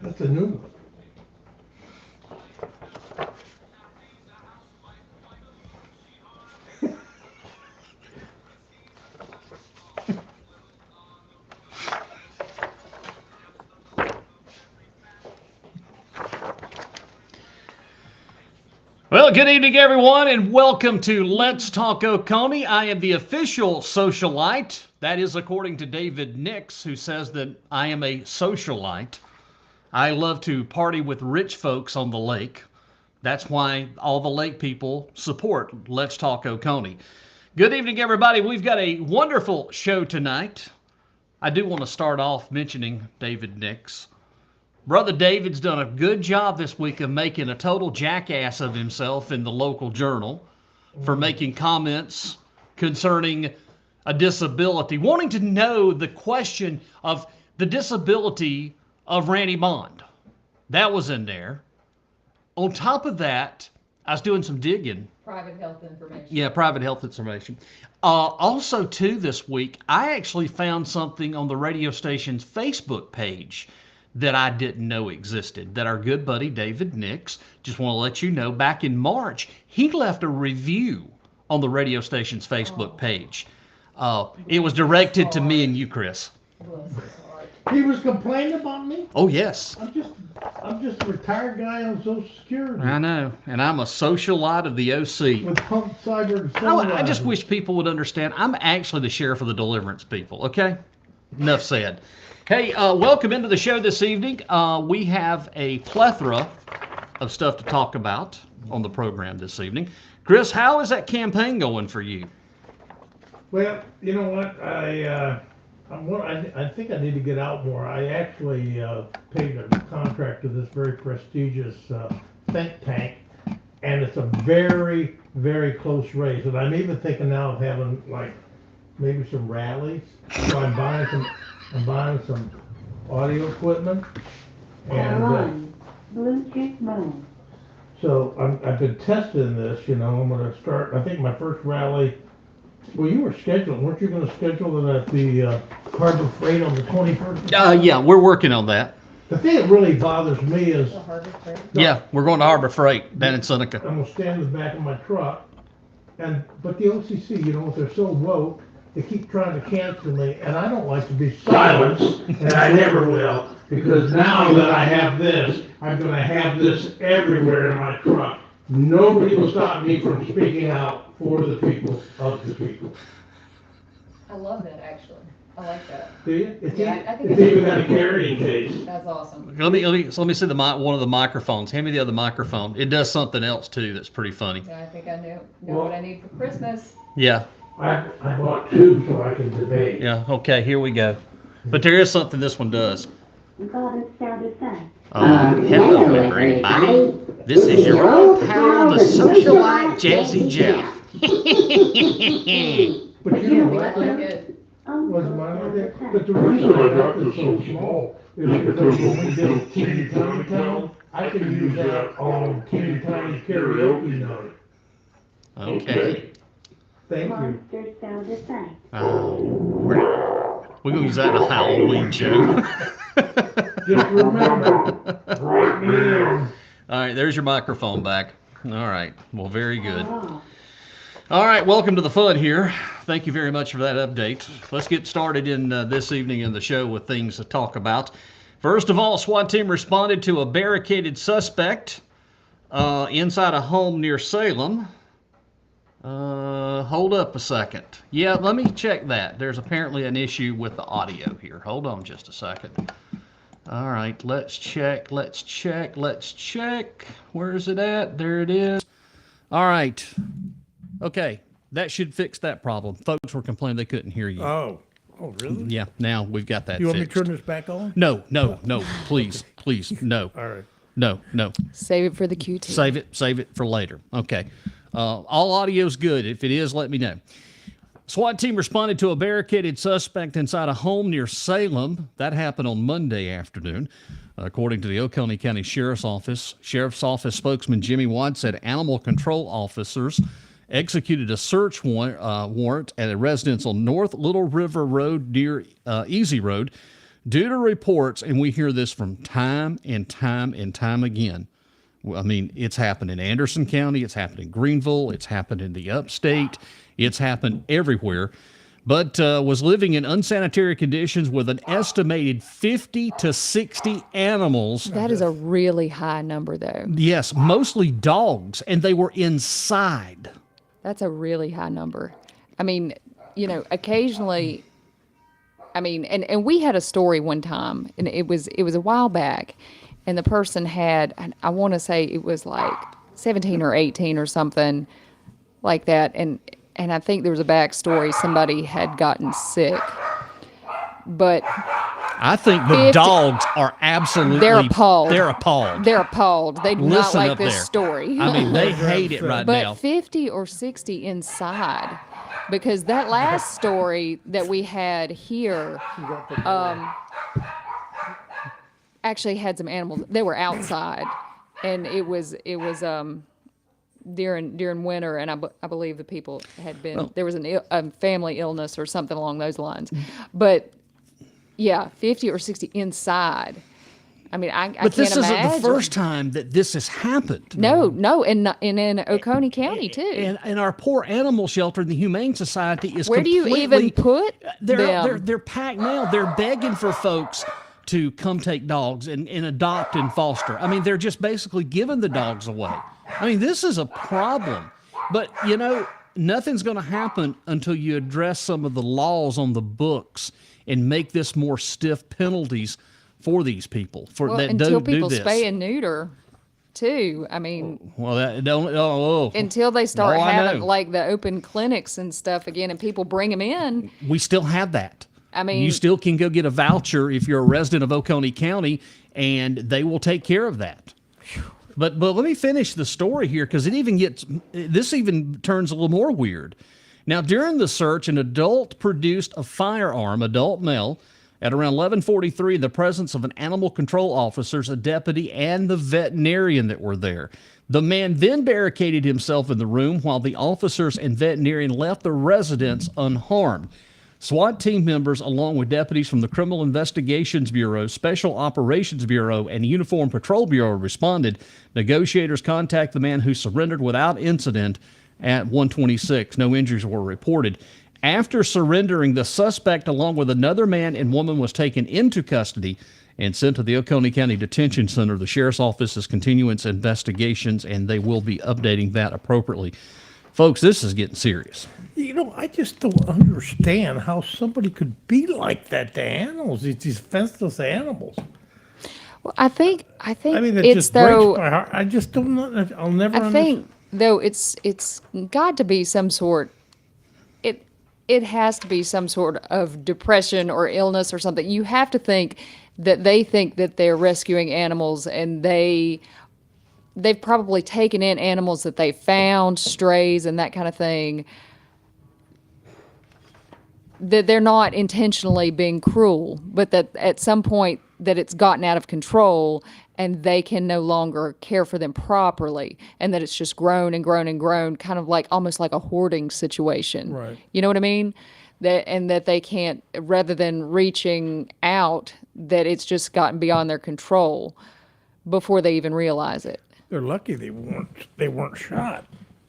That's a new one. Well, good evening, everyone, and welcome to Let's Talk Oconee. I am the official socialite. That is according to David Nix, who says that I am a socialite. I love to party with rich folks on the lake. That's why all the lake people support Let's Talk Oconee. Good evening, everybody. We've got a wonderful show tonight. I do want to start off mentioning David Nix. Brother David's done a good job this week of making a total jackass of himself in the local journal for making comments concerning a disability, wanting to know the question of the disability of Randy Bond. That was in there. On top of that, I was doing some digging. Private health information. Yeah, private health information. Also, too, this week, I actually found something on the radio station's Facebook page that I didn't know existed, that our good buddy David Nix, just want to let you know, back in March, he left a review on the radio station's Facebook page. It was directed to me and you, Chris. He was complaining about me? Oh, yes. I'm just a retired guy on Social Security. I know, and I'm a socialite of the OC. With pump cyber. I just wish people would understand, I'm actually the sheriff of the deliverance people, okay? Enough said. Hey, welcome into the show this evening. We have a plethora of stuff to talk about on the program this evening. Chris, how is that campaign going for you? Well, you know what? I think I need to get out more. I actually paid a contract to this very prestigious think tank, and it's a very, very close race. And I'm even thinking now of having like maybe some rallies. So I'm buying some audio equipment, and Bluetooth mode. so I've been testing this. You know, I'm going to start. I think my first rally. Well, you were scheduled. Weren't you going to schedule it at the Harbor Freight on the 21st? Yeah, we're working on that. The thing that really bothers me is The Harbor Freight. Yeah, we're going to Harbor Freight down in Seneca. I'm going to stand in the back of my truck, but the OCC, you know, they're so woke. They keep trying to cancel me, and I don't like to be silenced, and I never will, because now that I have this, I'm gonna have this everywhere in my truck. Nobody will stop me from speaking out for the people, of the people. I love that, actually. I like that. Do you? It's Yeah, even got a carrying case. That's awesome. Let me see one of the microphones. Hand me the other microphone. It does something else too that's pretty funny. Yeah, I think I know what I need for Christmas. Yeah. I bought two so I can debate. Yeah. Okay. Here we go. But there is something this one does. God, it sounded fun. Hello, everybody. This is your old pal, the socialite Jazzy Jeff. But you know I what? like it. Was mine like that? But the reason I got this so small is because when we did Teeny Tiny Town, I can use that on Teeny Tiny karaoke night. Okay. Thank you. Monsters sound the same. We're going to use that in a Halloween show. Just remember, write me in. All right, there's your microphone back. All right, well, very good. Oh. All right, welcome to the fun here. Thank you very much for that update. Let's get started in this evening in the show with things to talk about. First of all, a SWAT team responded to a barricaded suspect inside a home near Salem. Hold up a second. Yeah, let me check that. There's apparently an issue with the audio here. Hold on just a second. All right, let's check. Where is it at? There it is. All right. Okay, that should fix that problem. Folks were complaining they couldn't hear you. Oh, really? Yeah, now we've got that You want me to fixed. turn this back on? No, please, no. All right. No. Save it for the QT. Save it for later. Okay. All audio's good. If it is, let me know. SWAT team responded to a barricaded suspect inside a home near Salem. That happened on Monday afternoon. According to the Oconee County Sheriff's Office spokesman Jimmy Watt said animal control officers executed a search warrant at a residence on North Little River Road near Easy Road Due to reports, and we hear this from time and time and time again. I mean, it's happened in Anderson County, it's happened in Greenville, it's happened in the upstate, it's happened everywhere. But was living in unsanitary conditions with an estimated 50 to 60 animals. That is a really high number, though. Yes, mostly dogs, and they were inside. That's a really high number. I mean, occasionally, and we had a story one time, and it was a while back, and the person had, and I want to say it was like 17 or 18 or something like that, and I think there was a backstory. Somebody had gotten sick, but I think the dogs are absolutely... They're appalled. They're appalled. They're appalled. They do not Listen like up this there. story. I mean, they hate it right But now. 50 or 60 inside, because that last story that we had here actually had some animals. They were outside, and it was during winter, and I believe the people had been there was a family illness or something along those lines. But yeah, 50 or 60 inside. I mean, I can't imagine. But this isn't the first time that this has happened. No, and in Oconee County too. And our poor animal shelter and the Humane Society is Where do you even put them? They're packed now. They're begging for folks to come take dogs and adopt and foster. I mean, they're just basically giving the dogs away. I mean, this is a problem. But, nothing's going to happen until you address some of the laws on the books and make this more stiff penalties for these people until people do this. spay and neuter too. I mean, until they start having like the open clinics and stuff again, and people bring them in. We still have that. I mean, you still can go get a voucher if you're a resident of Oconee County, and they will take care of that. But let me finish the story here, because this even turns a little more weird. Now, during the search, an adult produced a firearm, adult male, at around 11:43 in the presence of an animal control officers, a deputy, and the veterinarian that were there. The man then barricaded himself in the room while the officers and veterinarian left the residence unharmed. SWAT team members, along with deputies from the Criminal Investigations Bureau, Special Operations Bureau, and Uniform Patrol Bureau responded. Negotiators contacted the man, who surrendered without incident at 1:26. No injuries were reported. After surrendering, the suspect, along with another man and woman, was taken into custody and sent to the Oconee County Detention Center. The Sheriff's Office is continuing its investigations, and they will be updating that appropriately. Folks, this is getting serious. I just don't understand how somebody could be like that to animals. It's these fenceless animals. well, I think I mean, it it's just though. breaks my heart. I just don't know. I'll never I understand. think though it's got to be some sort. It has to be some sort of depression or illness or something. You have to think that they think that they're rescuing animals, and they've probably taken in animals that they found, strays and that kind of thing. That they're not intentionally being cruel, but that at some point that it's gotten out of control and they can no longer care for them properly, and that it's just grown and grown and grown, kind of like almost like a hoarding situation. Right. You know what I mean? That they can't, rather than reaching out, that it's just gotten beyond their control before they even realize it. They're lucky they weren't shot.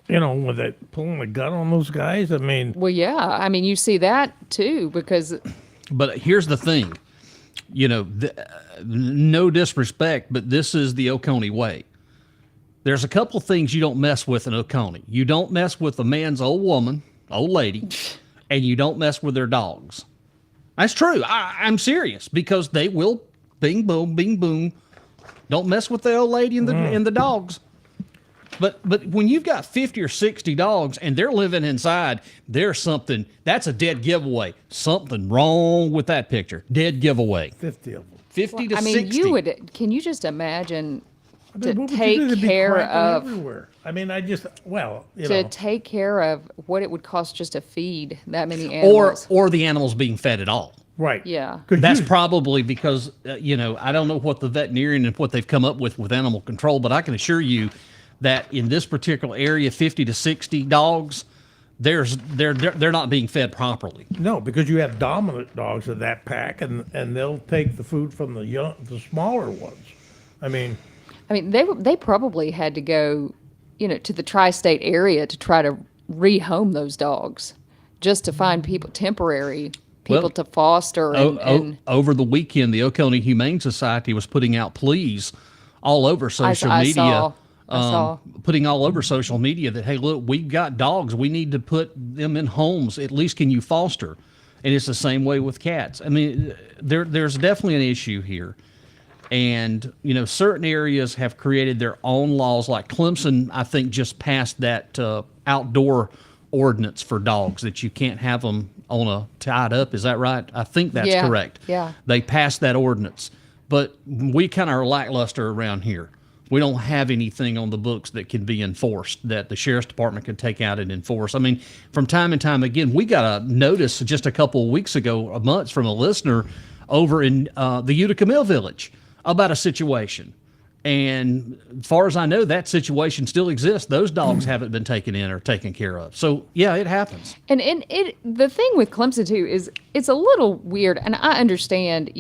With that pulling the gun on those guys. I mean, Well, yeah. I mean, you see that too, because But here's the thing. No disrespect, but this is the Oconee way. There's a couple things you don't mess with in Oconee. You don't mess with a man's old lady, and you don't mess with their dogs. That's true. I'm serious, because they will bing, boom, bing, boom. Don't mess with the old lady and the dogs. But when you've got 50 or 60 dogs and they're living inside, that's a dead giveaway. Something wrong with that picture. Dead giveaway. 50 of them. 50 to I mean, 60. can you just imagine What to would you do? take They'd be care cracking of everywhere. I mean, to take care of what it would cost just to feed that many animals? Or the animals being fed at all. right. Yeah. 'Cause That's you- probably because, I don't know what the veterinarian and what they've come up with animal control, but I can assure you that in this particular area, 50 to 60 dogs, they're not being fed properly. No, because you have dominant dogs of that pack, and they'll take the food from the smaller ones. I mean, they probably had to go, to the tri-state area to try to rehome those dogs, just to find temporary people to foster. And over the weekend, the Oconee Humane Society was putting out pleas all over social media. I saw. Putting all over social media that, hey, look, we've got dogs. We need to put them in homes. At least can you foster? And it's the same way with cats. I mean, there's definitely an issue here. And, certain areas have created their own laws. Like Clemson, I think, just passed that outdoor ordinance for dogs that you can't have them tied up. Is that right? I think that's correct. Yeah. They passed that ordinance. But we kind of are lackluster around here. We don't have anything on the books that can be enforced, that the sheriff's department can take out and enforce. I mean, from time and time again, we got a notice just a couple of weeks ago, a month, from a listener over in the Utica Mill Village about a situation. And as far as I know, that situation still exists. Those dogs haven't been taken in or taken care of. So, yeah, it happens. And the thing with Clemson, too, is it's a little weird. And I understand,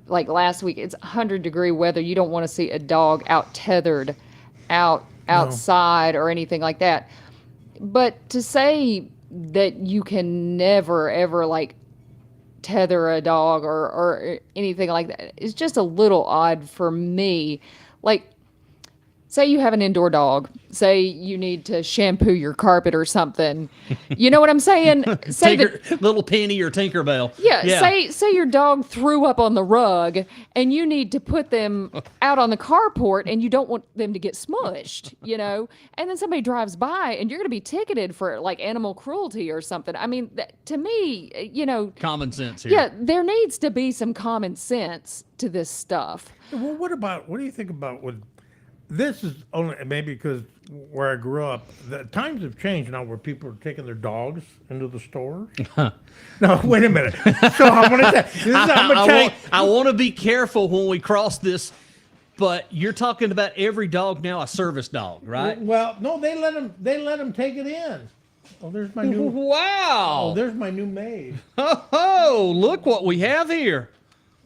like last week, it's 100-degree weather. You don't want to see a dog out tethered outside or anything like that. But to say that you can never, ever, tether a dog or anything like that is just a little odd for me. Like, say you have an indoor dog. Say you need to shampoo your carpet or something. You know what I'm saying? Say little Penny or Tinkerbell. Yeah. Say your dog threw up on the rug and you need to put them out on the carport and you don't want them to get smushed, And then somebody drives by and you're going to be ticketed for animal cruelty or something. I mean, to me, common sense here. Yeah, there needs to be some common sense to this stuff. well, what do you think about this is only maybe because where I grew up, the times have changed now where people are taking their dogs into the stores. No, wait a minute. So I'm going to tell you. I want to be careful when we cross this, but you're talking about every dog now a service dog, right? Well, no, they let them take it in. Oh, there's my new. Wow. Oh, there's my new maid. Oh, look what we have here.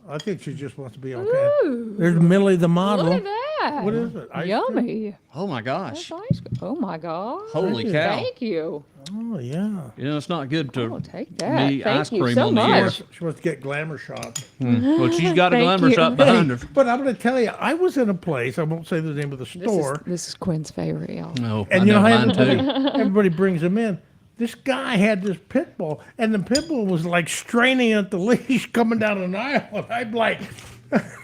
I think she just wants to be okay. Ooh, there's Millie the model. Look at that. What is it? Yummy. Cream? Oh my gosh. That's ice cream. Oh my gosh. Holy cow. Thank you. Oh yeah. It's not good to take that. me Thank ice you cream so on much. the air. She wants to get glamour shots. Well, she's got a Thank glamour you. shot behind her. But I'm going to tell you, I was in a place. I won't say the name of the store. This is Quinn's favorite, y'all. No, And I you know how mine too. everybody brings him in. This guy had this pit bull, and the pit bull was straining at the leash coming down an aisle. And I'm like,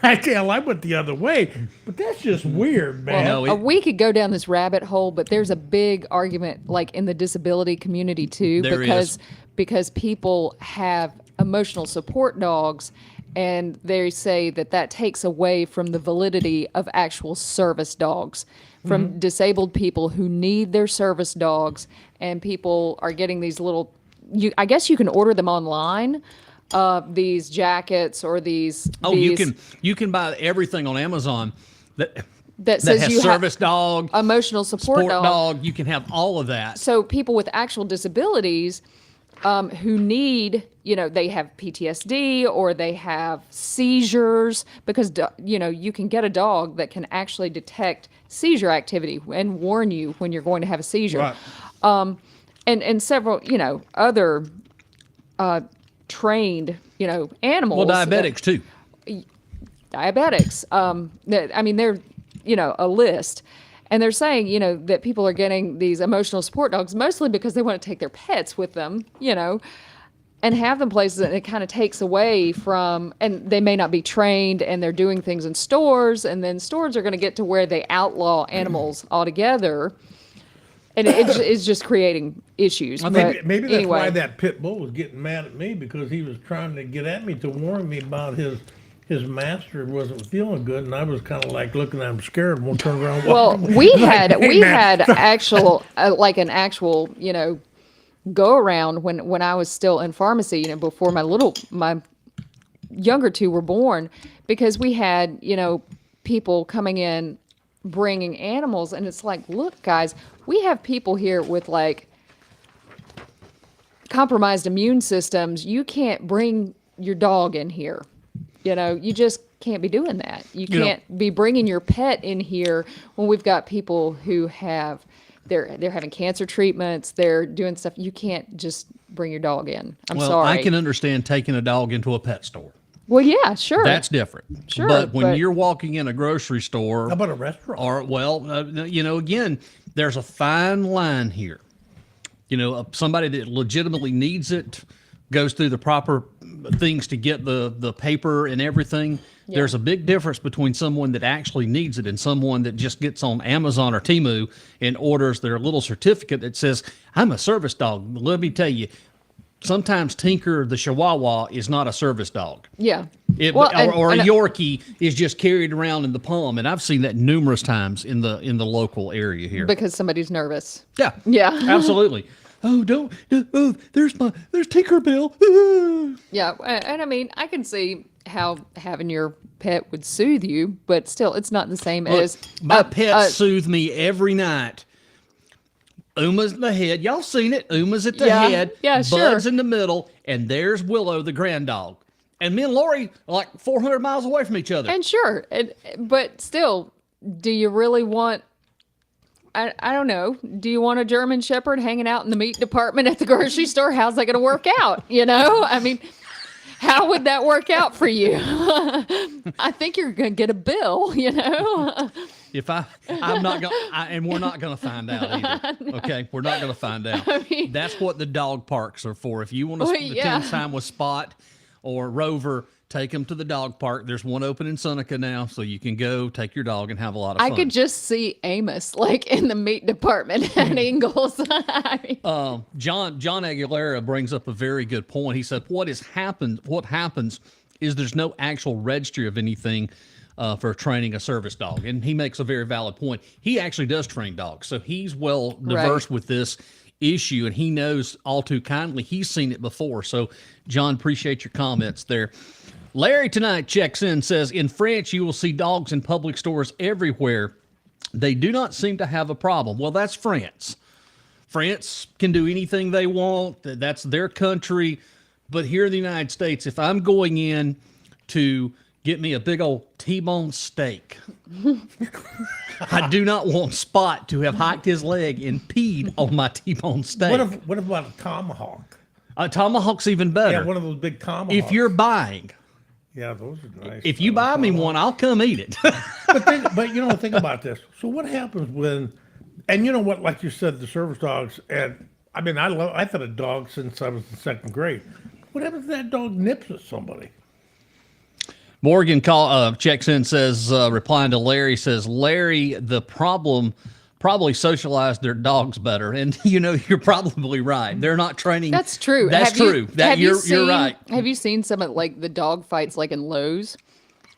I went the other way. But that's just weird, man. Well, we could go down this rabbit hole, but there's a big argument in the disability community too, There is. because people have emotional support dogs, and they say that takes away from the validity of actual service dogs. From disabled people who need their service dogs, and people are getting these little. I guess you can order them online. These jackets or these. Oh, these, you can buy everything on Amazon that says has you service dog, emotional support dog. You can have all of that. So people with actual disabilities who need, they have PTSD or they have seizures, because, you can get a dog that can actually detect seizure activity and warn you when you're going to have a seizure. Right. And several, other trained, animals. Well, diabetics too. Diabetics. They're, a list. And they're saying, that people are getting these emotional support dogs mostly because they want to take their pets with them, and have them places, and it kind of takes away from, and they may not be trained, and they're doing things in stores, and then stores are going to get to where they outlaw animals altogether. And it's just creating issues. Maybe that's anyway. why that pit bull was getting mad at me, because he was trying to get at me to warn me about his master wasn't feeling good, and I was kind of looking at him scared and won't turn around. Well, we had actual an actual go around when I was still in pharmacy, before my younger two were born, because we had people coming in bringing animals, and it's look, guys, we have people here with compromised immune systems, you can't bring your dog in here. You just can't be doing that. You can't be bringing your pet in here when we've got people who they're having cancer treatments, they're doing stuff. You can't just bring your dog in. I'm sorry. I can understand taking a dog into a pet store. Well, yeah, sure. That's different. Sure, But when you're walking in a grocery store, How about a restaurant? or again, there's a fine line here. Somebody that legitimately needs it goes through the proper things to get the paper and everything. Yeah. There's a big difference between someone that actually needs it and someone that just gets on Amazon or Temu and orders their little certificate that says, I'm a service dog. Let me tell you, sometimes Tinker the Chihuahua is not a service dog. Yeah. A Yorkie is just carried around in the palm, and I've seen that numerous times in the local area here. Because somebody's nervous. Yeah. Yeah. Absolutely. Oh, there's Tinkerbell. Yeah, and I mean, I can see how having your pet would soothe you, but still, it's not the same as my pets soothe me every night. Uma's the head. Y'all seen it? Uma's at the head. Yeah, sure. Bud's in the middle, and there's Willow, the grand dog. And me and Lori are like 400 miles away from each other. And sure, but still, do you really want? I don't know. Do you want a German Shepherd hanging out in the meat department at the grocery store? How's that going to work out? I mean, how would that work out for you? I think you're going to get a bill, If I'm not going and we're not going to find out either. No. Okay. We're not going to find out. I mean, that's what the dog parks are for. If you want to spend time with Spot or Rover, take them to the dog park. There's one open in Seneca now, so you can go take your dog and have a lot of fun. I could just see Amos like in the meat department at Ingles. John Aguilera brings up a very good point. He said, what happens is there's no actual registry of anything for training a service dog. And he makes a very valid point. He actually does train dogs, so he's well diverse with this issue, and he knows all too kindly. He's seen it before. So, John, appreciate your comments there. Larry tonight checks in, says, in France, you will see dogs in public stores everywhere. They do not seem to have a problem. Well, that's France. France can do anything they want. That's their country. But here in the United States, if I'm going in to get me a big old T-bone steak, I do not want Spot to have hiked his leg and peed on my T-bone steak. What about a tomahawk? A tomahawk's even better. Yeah, one of those big tomahawks. If you're buying. Yeah, those are nice. If you buy me one, I'll come eat it. but think about this. So what happens when, and you know what, like you said, the service dogs, and I mean, I've had a dog since I was in second grade. What happens if that dog nips at somebody? Morgan checks in, says, replying to Larry, says, Larry, the problem probably socialize their dogs better. And, you're probably right. They're not training. That's true. That's true. You're right. Have you seen some of like the dog fights like in Lowe's?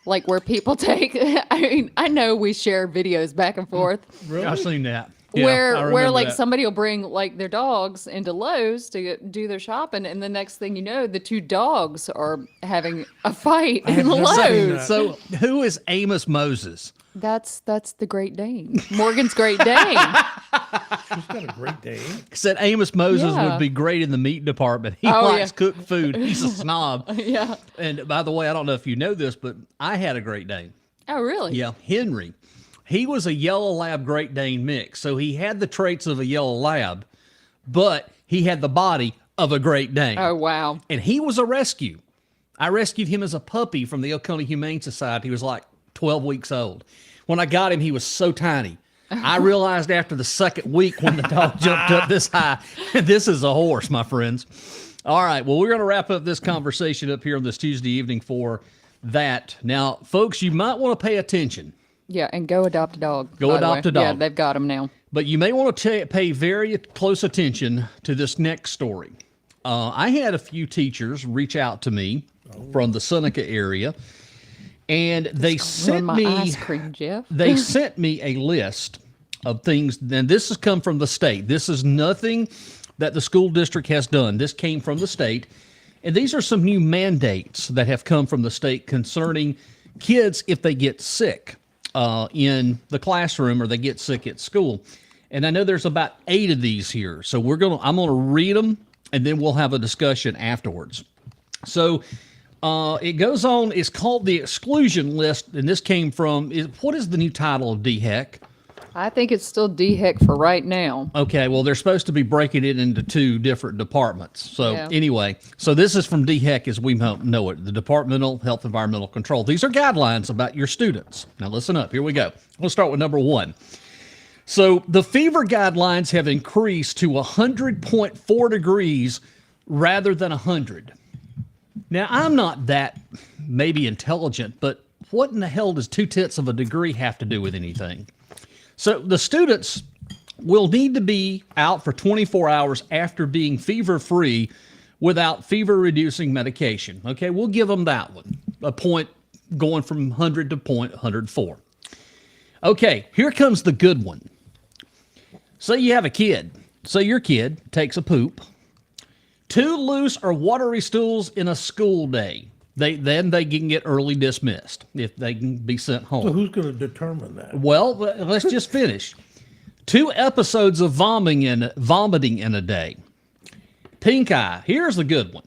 Like where people take, I mean, I know we share videos back and forth. Really? I've seen that. Yeah, where like somebody will bring like their dogs into Lowe's to do their shopping, and the next thing you know, the two dogs are having a fight in Lowe's. So who is Amos Moses? That's the Great Dane. Morgan's Great Dane. She's got a Great Dane. Said Amos Moses would be great in the meat department. He likes cooked food. He's a snob. Yeah. And by the way, I don't know if you know this, but I had a Great Dane. Oh, really? Yeah, Henry. He was a yellow lab Great Dane mix. So he had the traits of a yellow lab, but he had the body of a Great Dane. Oh, wow. And he was a rescue. I rescued him as a puppy from the Oconee Humane Society. He was like 12 weeks old. When I got him, he was so tiny. I realized after the second week when the dog jumped up this high, this is a horse, my friends. All right, well, we're going to wrap up this conversation up here on this Tuesday evening for that. Now, folks, you might want to pay attention. Yeah, and go adopt a dog. Go adopt a dog. Yeah, they've got them now. But you may want to pay very close attention to this next story. I had a few teachers reach out to me from the Seneca area, and they sent me ice cream, Jeff. They sent me a list of things, and this has come from the state. This is nothing that the school district has done. This came from the state, and these are some new mandates that have come from the state concerning kids if they get sick in the classroom or they get sick at school. And I know there's about 8 of these here, so I'm going to read them, and then we'll have a discussion afterwards. So it goes on. It's called the exclusion list, and this came from, what is the new title of DHEC? I think it's still DHEC for right now. Okay, well, they're supposed to be breaking it into 2 different departments. So anyway, so this is from DHEC as we know it, the Departmental Health Environmental Control. These are guidelines about your students. Now listen up, here we go. We'll start with number 1. So the fever guidelines have increased to 100.4 degrees rather than 100. Now, I'm not that maybe intelligent, but what in the hell does 2/10 of a degree have to do with anything? So the students will need to be out for 24 hours after being fever-free without fever-reducing medication. Okay, we'll give them that one, a point going from 100 to 104. Okay, here comes the good one. Say you have a kid. Say your kid takes a poop. 2 loose or watery stools in a school day. Then they can get early dismissed if they can be sent home. So who's going to determine that? Well, let's just finish. 2 episodes of vomiting in a day. Pink eye. Here's the good one.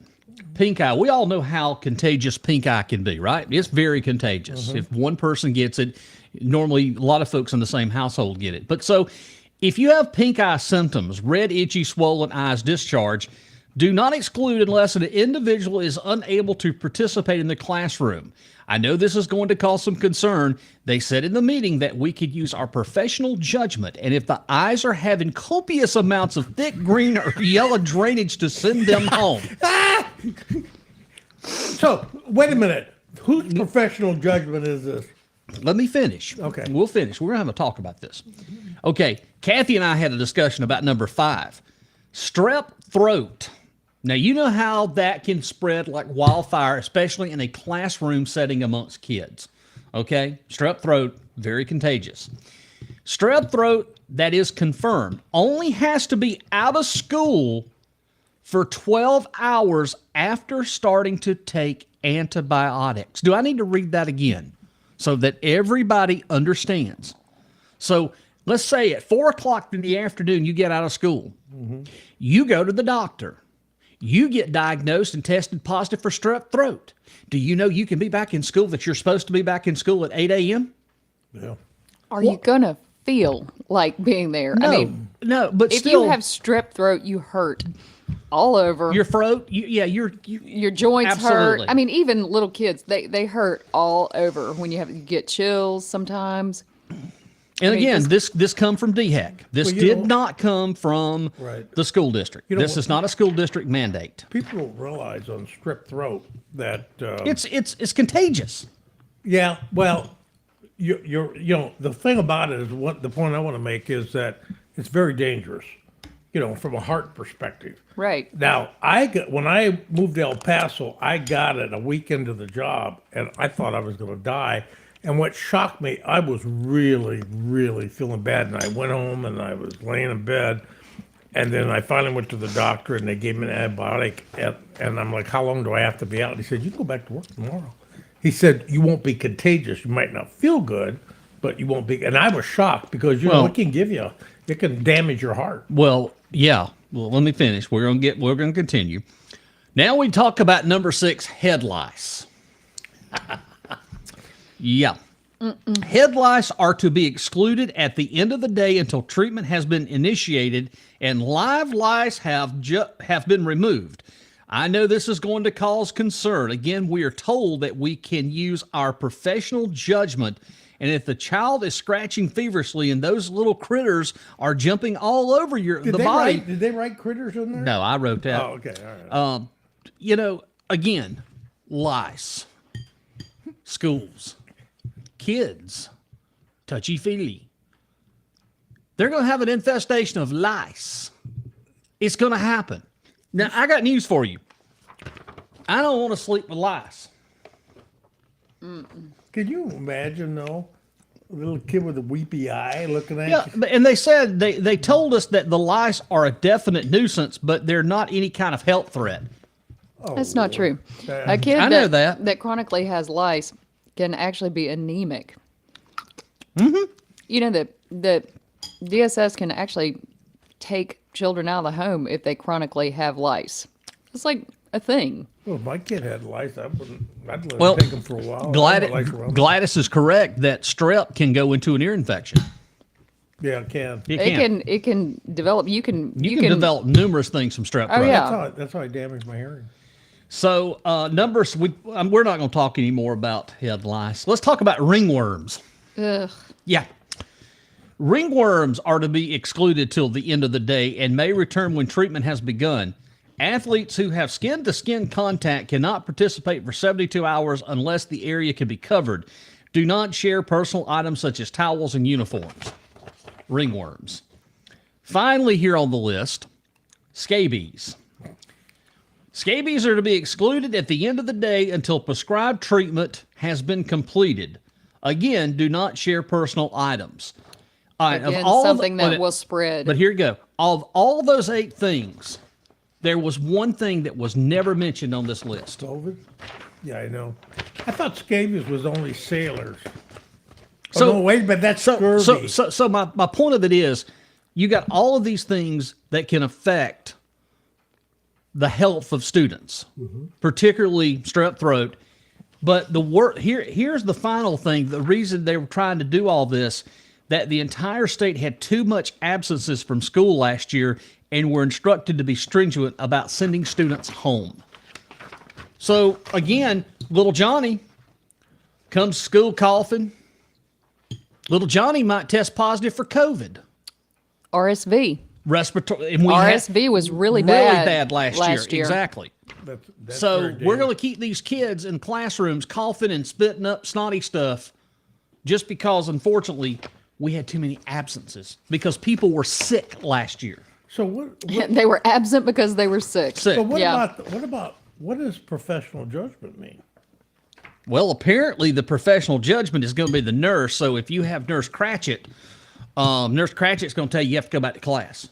Pink eye. We all know how contagious pink eye can be, right? It's very contagious. If one person gets it, normally a lot of folks in the same household get it. But so if you have pink eye symptoms, red, itchy, swollen eyes, discharge, do not exclude unless an individual is unable to participate in the classroom. I know this is going to cause some concern. They said in the meeting that we could use our professional judgment, and if the eyes are having copious amounts of thick green or yellow drainage, to send them home. So, wait a minute. Whose professional judgment is this? Let me finish. Okay. We'll finish. We're going to have a talk about this. Okay. Cathy and I had a discussion about number 5. Strep throat. Now, you know how that can spread like wildfire, especially in a classroom setting amongst kids. Okay? Strep throat, very contagious. Strep throat that is confirmed only has to be out of school for 12 hours after starting to take antibiotics. Do I need to read that again so that everybody understands? So let's say at 4 o'clock in the afternoon, you get out of school. You go to the doctor. You get diagnosed and tested positive for strep throat. Do you know you can be back in school, that you're supposed to be back in school at 8 a.m.? Yeah. Are you going to feel like being there? No, I mean, no, but if still, you have strep throat, you hurt all over. your throat, your joints absolutely. hurt. I mean, even little kids, they hurt all over when you get chills sometimes. And I mean, again, this come from DHEC. This Well, did not come from Right. the school district. You know This what- is not a school district mandate. People don't realize on strep throat that It's contagious. yeah, well, the thing about it is, what the point I want to make is that it's very dangerous, from a heart perspective. Right. Now, when I moved to El Paso, I got it a week into the job, and I thought I was going to die. And what shocked me, I was really, really feeling bad, and I went home and I was laying in bed, and then I finally went to the doctor, and they gave me an antibiotic, and I'm like, how long do I have to be out? And he said, you can go back to work tomorrow. He said, you won't be contagious. You might not feel good, but you won't be. And I was shocked because, it can damage your heart. Well, yeah. Well, let me finish. We're going to continue. Now we talk about number 6, head lice. Yeah. Head lice are to be excluded at the end of the day until treatment has been initiated and live lice have been removed. I know this is going to cause concern. Again, we are told that we can use our professional judgment, and if the child is scratching feverishly and those little critters are jumping all over the body. Did they write critters in there? No, I wrote that. Oh, okay. All right. Again, lice, schools, kids, touchy-feely. They're going to have an infestation of lice. It's going to happen. Now, I got news for you. I don't want to sleep with lice. Can you imagine, though, a little kid with a weepy eye looking at Yeah, you? and they said, they told us that the lice are a definite nuisance, but they're not any kind of health threat. Oh, That's not true. Lord. A kid I know that. that chronically has lice can actually be anemic. Mm-hmm. You know that the DSS can actually take children out of the home if they chronically have lice. It's like a thing. Well, if my kid had lice, I'd let Well, him take them for a while. Gladys is correct that strep can go into an ear infection. Yeah, it can. It can develop. You can develop numerous things from strep throat. yeah. That's how I damaged my hearing. So numbers, we're not going to talk anymore about head lice. Let's talk about ringworms. Ugh. Yeah. Ringworms are to be excluded till the end of the day and may return when treatment has begun. Athletes who have skin-to-skin contact cannot participate for 72 hours unless the area can be covered. Do not share personal items such as towels and uniforms. Ringworms. Finally, here on the list, scabies. Scabies are to be excluded at the end of the day until prescribed treatment has been completed. Again, do not share personal items. Again, something that will spread. But here you go. Of all those 8 things, there was one thing that was never mentioned on this list. COVID? Yeah, I know. I thought scabies was only sailors. So no, wait, but that's scurvy. So my point of it is, you got all of these things that can affect the health of students, particularly strep throat. But here's the final thing. The reason they were trying to do all this, that the entire state had too much absences from school last year and were instructed to be stringent about sending students home. So again, little Johnny comes to school coughing. Little Johnny might test positive for COVID. RSV. Respiratory. And RSV was really bad last year. Exactly. That's So we're going to keep these kids in classrooms coughing and spitting up snotty stuff just because, unfortunately, we had too many absences because people were sick last year. So what They were absent because they were sick. So what Yeah. what does professional judgment mean? Well, apparently the professional judgment is going to be the nurse. So if you have Nurse Cratchit, Nurse Cratchit's going to tell you have to go back to class.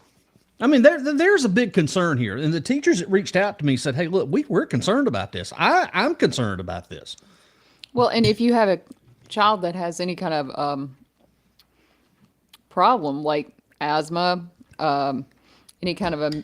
I mean, there's a big concern here. And the teachers that reached out to me said, hey, look, we're concerned about this. I'm concerned about this. Well, and if you have a child that has any kind of problem like asthma, any kind of a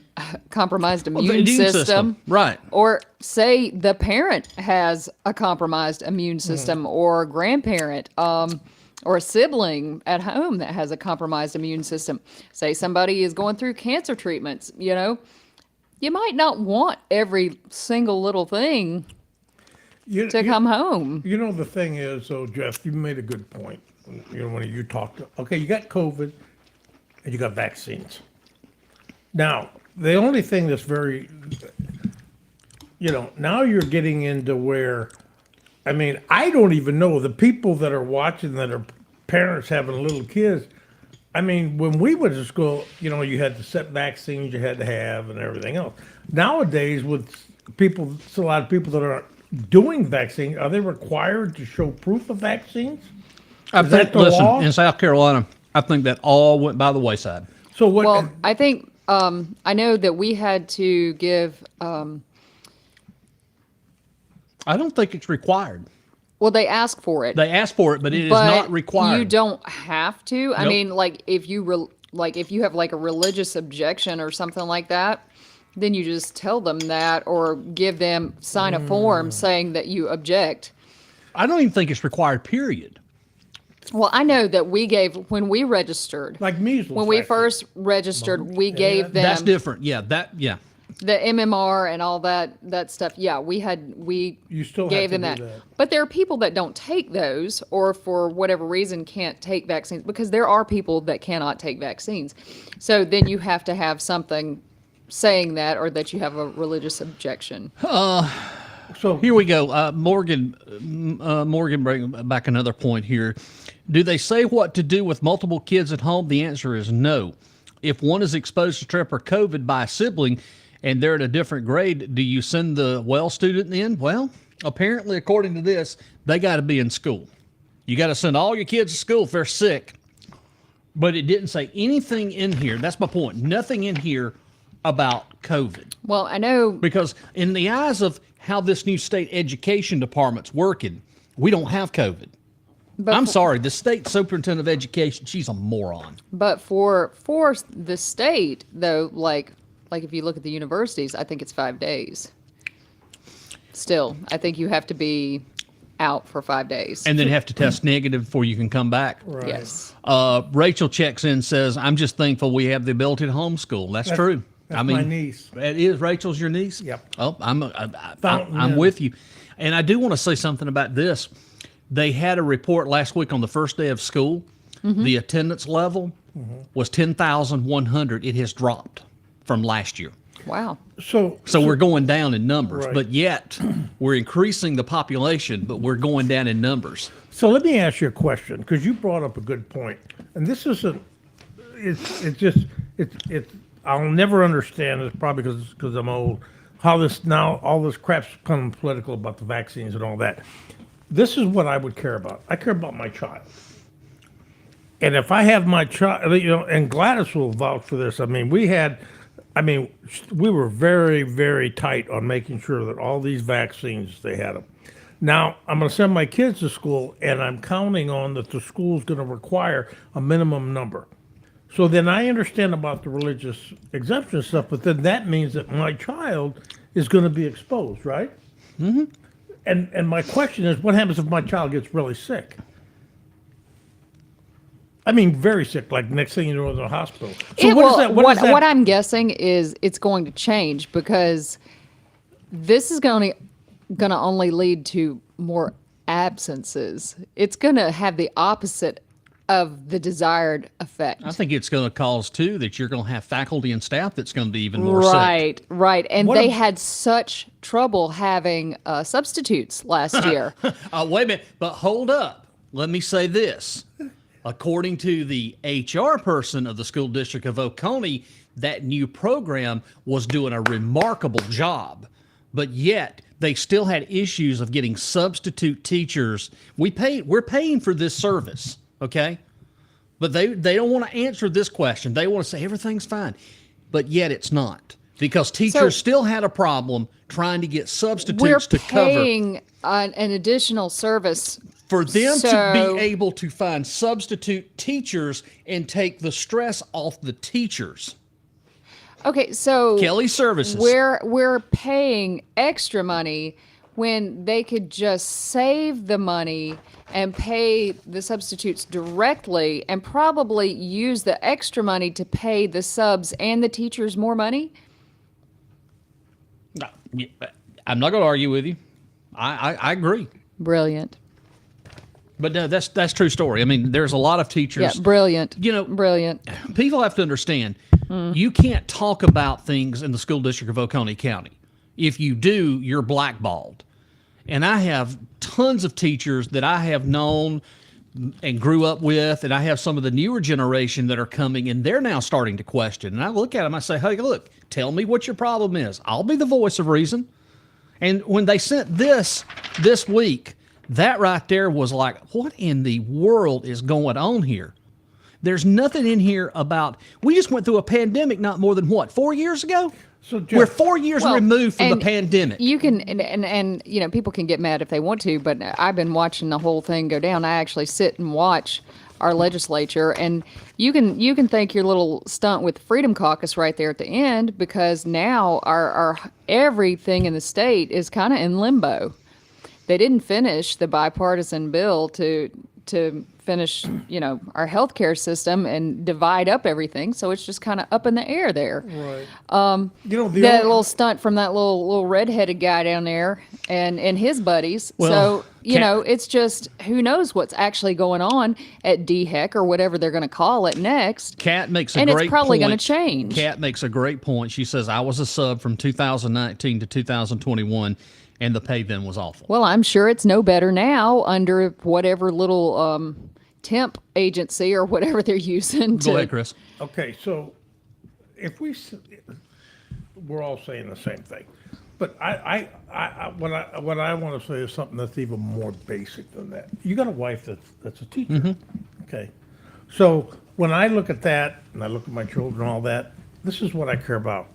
compromised immune system, right? Or say the parent has a compromised immune system, or grandparent, or a sibling at home that has a compromised immune system. Say somebody is going through cancer treatments, you might not want every single little thing to come home. The thing is, so Jeff, you made a good point. When you talked, okay, you got COVID and you got vaccines. Now, the only thing that's very, now you're getting into where, I mean, I don't even know the people that are watching that are parents having little kids. I mean, when we went to school, you had the set vaccines you had to have and everything else. Nowadays, with a lot of people that are doing vaccines, are they required to show proof of vaccines? Law? In South Carolina, I think that all went by the wayside. So what? Well, I think I know that we had to give. I don't think it's required. Well, they ask for it. They ask for it, but it is not required. You don't have to. I Nope. mean, like if you have like a religious objection or something like that, then you just tell them that, or sign a form saying that you object. I don't even think it's required, period. Well, I know that when we registered, Like measles. when we vaccine. first registered, we gave them That's different. Yeah, the MMR and all that stuff. Yeah, we You still gave have to them do that. that. But there are people that don't take those, or for whatever reason can't take vaccines, because there are people that cannot take vaccines. So then you have to have something saying that, or that you have a religious objection. So Here we go. Morgan bring back another point here. Do they say what to do with multiple kids at home? The answer is no. If one is exposed to strep or COVID by a sibling and they're at a different grade, do you send the well student in? Well, apparently, according to this, they got to be in school. You got to send all your kids to school if they're sick. But it didn't say anything in here. That's my point. Nothing in here about COVID. Well, I know Because in the eyes of how this new state education department's working, we don't have COVID. I'm sorry, the state superintendent of education, she's a moron. But for the state though, like if you look at the universities, I think it's 5 days. Still, I think you have to be out for 5 days. And then have to test negative before you can come back. Right. Yes. Rachel checks in, says, I'm just thankful we have the ability to homeschool. That's true. That's my niece. It is. Rachel's your niece? Yep. Oh, I'm Fountain. with you. And I do want to say something about this. They had a report last week on the first day of school. The attendance level was 10,100. It has dropped from last year. Wow. So we're going down in numbers, Right. but yet we're increasing the population, but we're going down in numbers. So let me ask you a question, because you brought up a good point, and this isn't. It's. I'll never understand this, probably because I'm old. How all this crap's become political about the vaccines and all that. This is what I would care about. I care about my child, and if I have my child, and Gladys will vouch for this. We were very, very tight on making sure that all these vaccines, they had them. Now, I'm going to send my kids to school, and I'm counting on that the school's going to require a minimum number. So then I understand about the religious exemption stuff, but then that means that my child is going to be exposed, right? Mm-hmm. And my question is, what happens if my child gets really sick? I mean, very sick, like next thing you know, in the hospital. So What I'm guessing is it's going to change, because this is going to only lead to more absences. It's going to have the opposite of the desired effect. I think it's going to cause, too, that you're going to have faculty and staff that's going to be even more sick. Right. And they had such trouble having substitutes last year. Wait a minute, but hold up. Let me say this. According to the HR person of the school district of Oconee, that new program was doing a remarkable job, but yet they still had issues of getting substitute teachers. We're paying for this service, okay? But they don't want to answer this question. They want to say everything's fine, but yet it's not, because teachers still had a problem trying to get substitutes to cover. We're paying an additional service for them to be able to find substitute teachers and take the stress off the teachers. Okay, so Kelly Services. We're paying extra money when they could just save the money and pay the substitutes directly, and probably use the extra money to pay the subs and the teachers more money. I'm not going to argue with you. I agree. Brilliant. But no, that's true story. I mean, there's a lot of teachers. Yeah, brilliant. Brilliant. People have to understand, you can't talk about things in the school district of Oconee County. If you do, you're blackballed. And I have tons of teachers that I have known and grew up with, and I have some of the newer generation that are coming, and they're now starting to question. And I look at them, I say, hey, look, tell me what your problem is. I'll be the voice of reason. And when they sent this week, that right there was like, what in the world is going on here? There's nothing in here about, we just went through a pandemic not more than 4 years ago? So Jeff, we're 4 years removed from the pandemic. You can, and people can get mad if they want to, but I've been watching the whole thing go down. I actually sit and watch our legislature, and you can thank your little stunt with the Freedom Caucus right there at the end, because now our everything in the state is kind of in limbo. They didn't finish the bipartisan bill to finish, our healthcare system and divide up everything. So it's just kind of up in the air there. Right. That little stunt from that little redheaded guy down there and his buddies. Well, so, it's just, who knows what's actually going on at DHEC or whatever they're going to call it next. Kat makes a great point. point. And it's probably going to change. Kat makes a great point. She says, I was a sub from 2019 to 2021. And the pay then was awful. Well, I'm sure it's no better now under whatever little temp agency or whatever they're using. Go ahead, Chris. Okay, so if we're all saying the same thing, but what I want to say is something that's even more basic than that. You got a wife that's a teacher, okay? So when I look at that and I look at my children and all that, this is what I care about.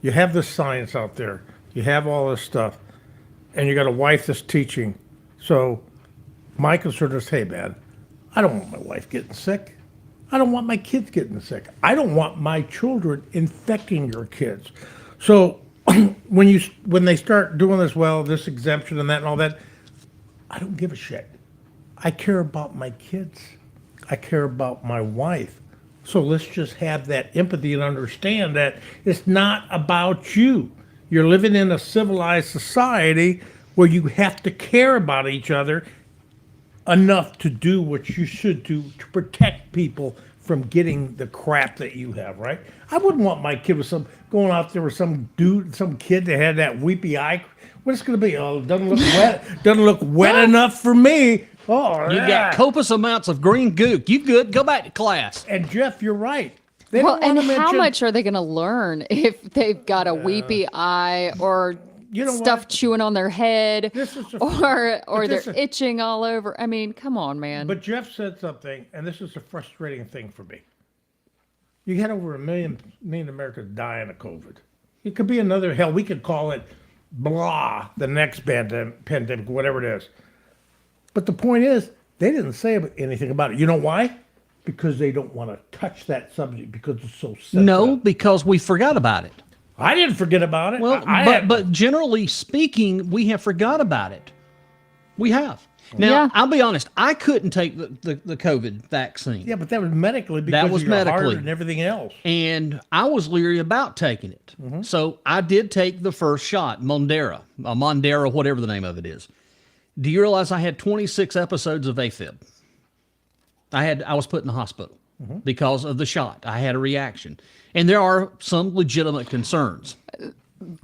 You have this science out there. You have all this stuff, and you got a wife that's teaching. So my concern is, hey, man, I don't want my wife getting sick. I don't want my kids getting sick. I don't want my children infecting your kids. So when they start doing this, well, this exemption and that and all that, I don't give a shit. I care about my kids. I care about my wife. So let's just have that empathy and understand that it's not about you. You're living in a civilized society where you have to care about each other enough to do what you should do to protect people from getting the crap that you have, right? I wouldn't want my kid with going out there with some dude, some kid that had that weepy eye. What's it going to be? Oh, it doesn't look wet. Doesn't look wet enough for me. Oh, You got copious amounts of green gook. You good? Go back to class. And Jeff, you're right. They Well, don't and want to how mention, much are they going to learn if they've got a weepy eye or You know stuff what? chewing on their head This is a- or but they're this is- itching all over? I mean, come on, man. But Jeff said something, and this is a frustrating thing for me. You had over a million Americans dying of COVID. It could be another hell. We could call it blah, the next pandemic, whatever it is. But the point is, they didn't say anything about it. You know why? Because they don't want to touch that subject because it's so sensitive. No, because we forgot about it. I didn't forget about it. Well, but generally speaking, we have forgot about it. We have. Now, Yeah. I'll be honest. I couldn't take the COVID vaccine. yeah, but that was medically because was of your heart medically. and everything else. And I was leery about taking it. So I did take the first shot, Mondera, whatever the name of it is. Do you realize I had 26 episodes of AFib? I was put in the hospital because of the shot. I had a reaction. And there are some legitimate concerns.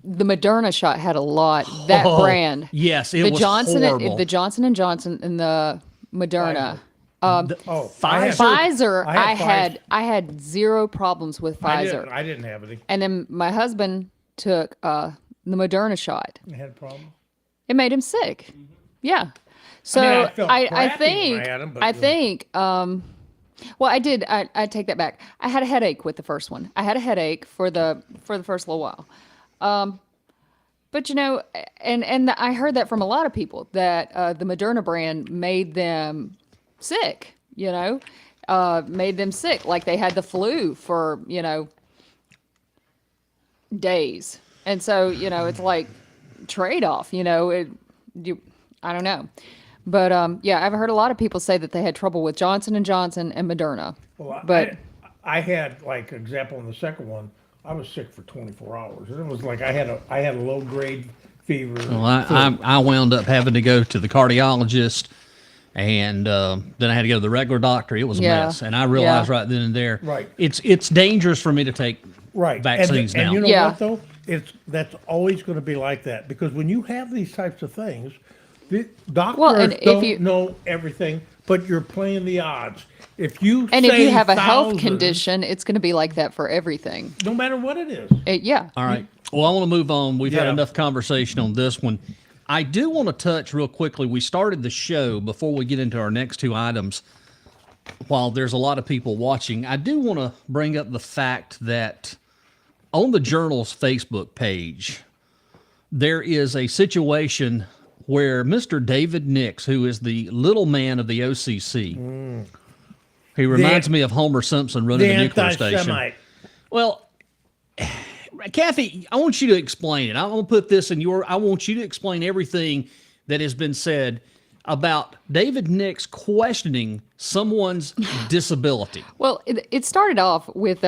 The Moderna shot had a lot. That brand. Yes, it The was Johnson, horrible. the Johnson & Johnson and the Moderna. Pfizer. I had zero problems with Pfizer. I didn't have any. And then my husband took the Moderna shot. I had a problem. It made him sick. Yeah. So I felt I crappy think when I had 'em, but, I you know. think well I did I take that back. I had a headache with the first one. I had a headache for the first little while. But you know, and I heard that from a lot of people that the Moderna brand made them sick, you know, made them sick. Like they had the flu for, you know, days. And so, you know, it's like trade-off, you know, I don't know. But yeah, I've heard a lot of people say that they had trouble with Johnson & Johnson and Moderna. Well, But I had, like, example in the second one, I was sick for 24 hours. And it was like I had a low grade fever. Well, I wound up having to go to the cardiologist, and then I had to go to the regular doctor. It was a Yeah. mess, and I realized Yeah. right then and there, Right. it's dangerous for me to take Right. vaccines and now. you know Yeah. what though? That's always going to be like that because when you have these types of things, the doctors and if don't you- know everything, but you're playing the odds. If you and if you say have a health thousands, condition, it's going to be like that for everything. no matter what it is. Yeah. All right. Well, I want to move on. We've had Yeah. enough conversation on this one. I do want to touch real quickly. We started the show before we get into our next two items. While there's a lot of people watching, I do want to bring up the fact that on the Journal's Facebook page, there is a situation where Mr. David Nix, who is the little man of the OCC, he reminds me of Homer Simpson running The the nuclear station. anti-Semite. Well, Cathy, I want you to explain it. I'm going to put this in I want you to explain everything that has been said about David Nix questioning someone's disability. Well, it started off with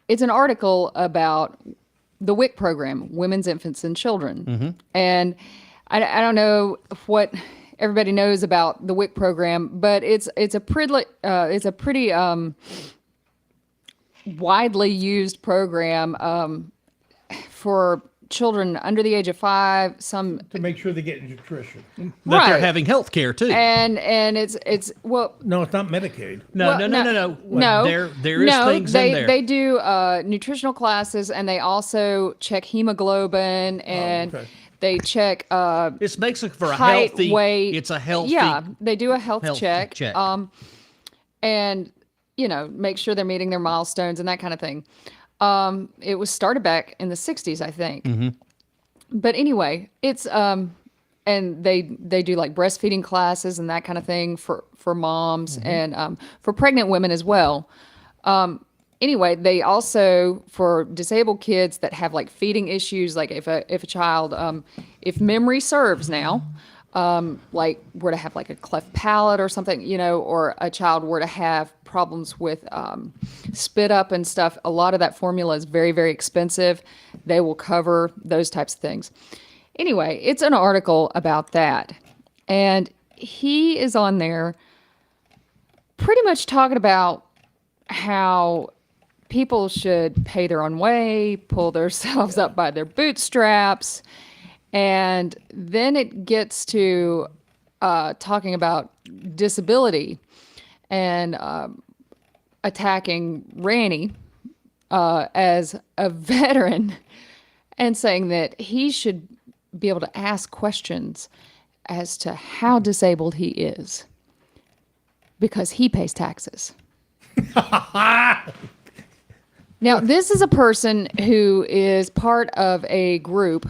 it's an article about the WIC program, Women's, Infants, and Children. And I don't know what everybody knows about the WIC program, but it's a pretty widely used program for children under the age of 5. Some To make sure they get nutrition. That they're Right. having health care too. and it's well. No, it's not Medicaid. No. No, There is things in there. They do nutritional classes, and they also check hemoglobin, and okay. they check It's basically for a height, healthy. weight. It's a healthy. Yeah, they do a health health check. check. And you know, make sure they're meeting their milestones and that kind of thing. It was started back in the 60s, I think. But anyway, it's and they do like breastfeeding classes and that kind of thing for moms and for pregnant women as well. Anyway, they also, for disabled kids that have like feeding issues, like if a child, if memory serves now, like were to have like a cleft palate or something, or a child were to have problems with spit up and stuff, a lot of that formula is very, very expensive. They will cover those types of things. Anyway, it's an article about that. And he is on there pretty much talking about how people should pay their own way, pull themselves up by their bootstraps. And then it gets to talking about disability and attacking Randy as a veteran and saying that he should be able to ask questions as to how disabled he is because he pays taxes. Now, this is a person who is part of a group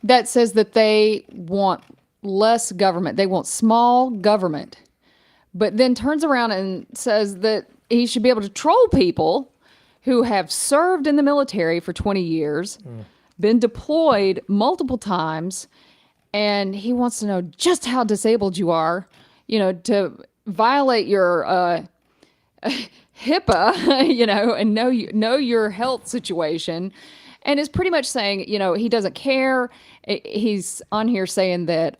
that says that they want less government. They want small government, but then turns around and says that he should be able to troll people who have served in the military for 20 years, been deployed multiple times, and he wants to know just how disabled you are, to violate your HIPAA, and know your health situation, and is pretty much saying, he doesn't care. He's on here saying that,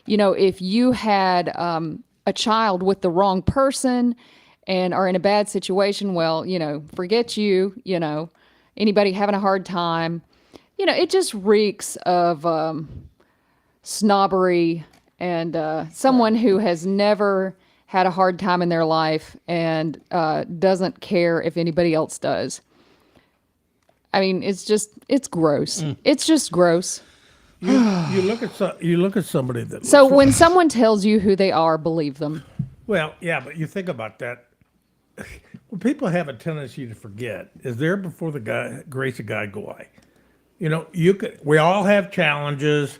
if you had a child with the wrong person and are in a bad situation, well, forget you, anybody having a hard time, it just reeks of snobbery and someone who has never had a hard time in their life and doesn't care if anybody else does. I mean, it's gross. It's just gross. You look at somebody that. So when someone tells you who they are, believe them. Well, yeah, but you think about that. What people have a tendency to forget is there before the grace of God go I. We all have challenges.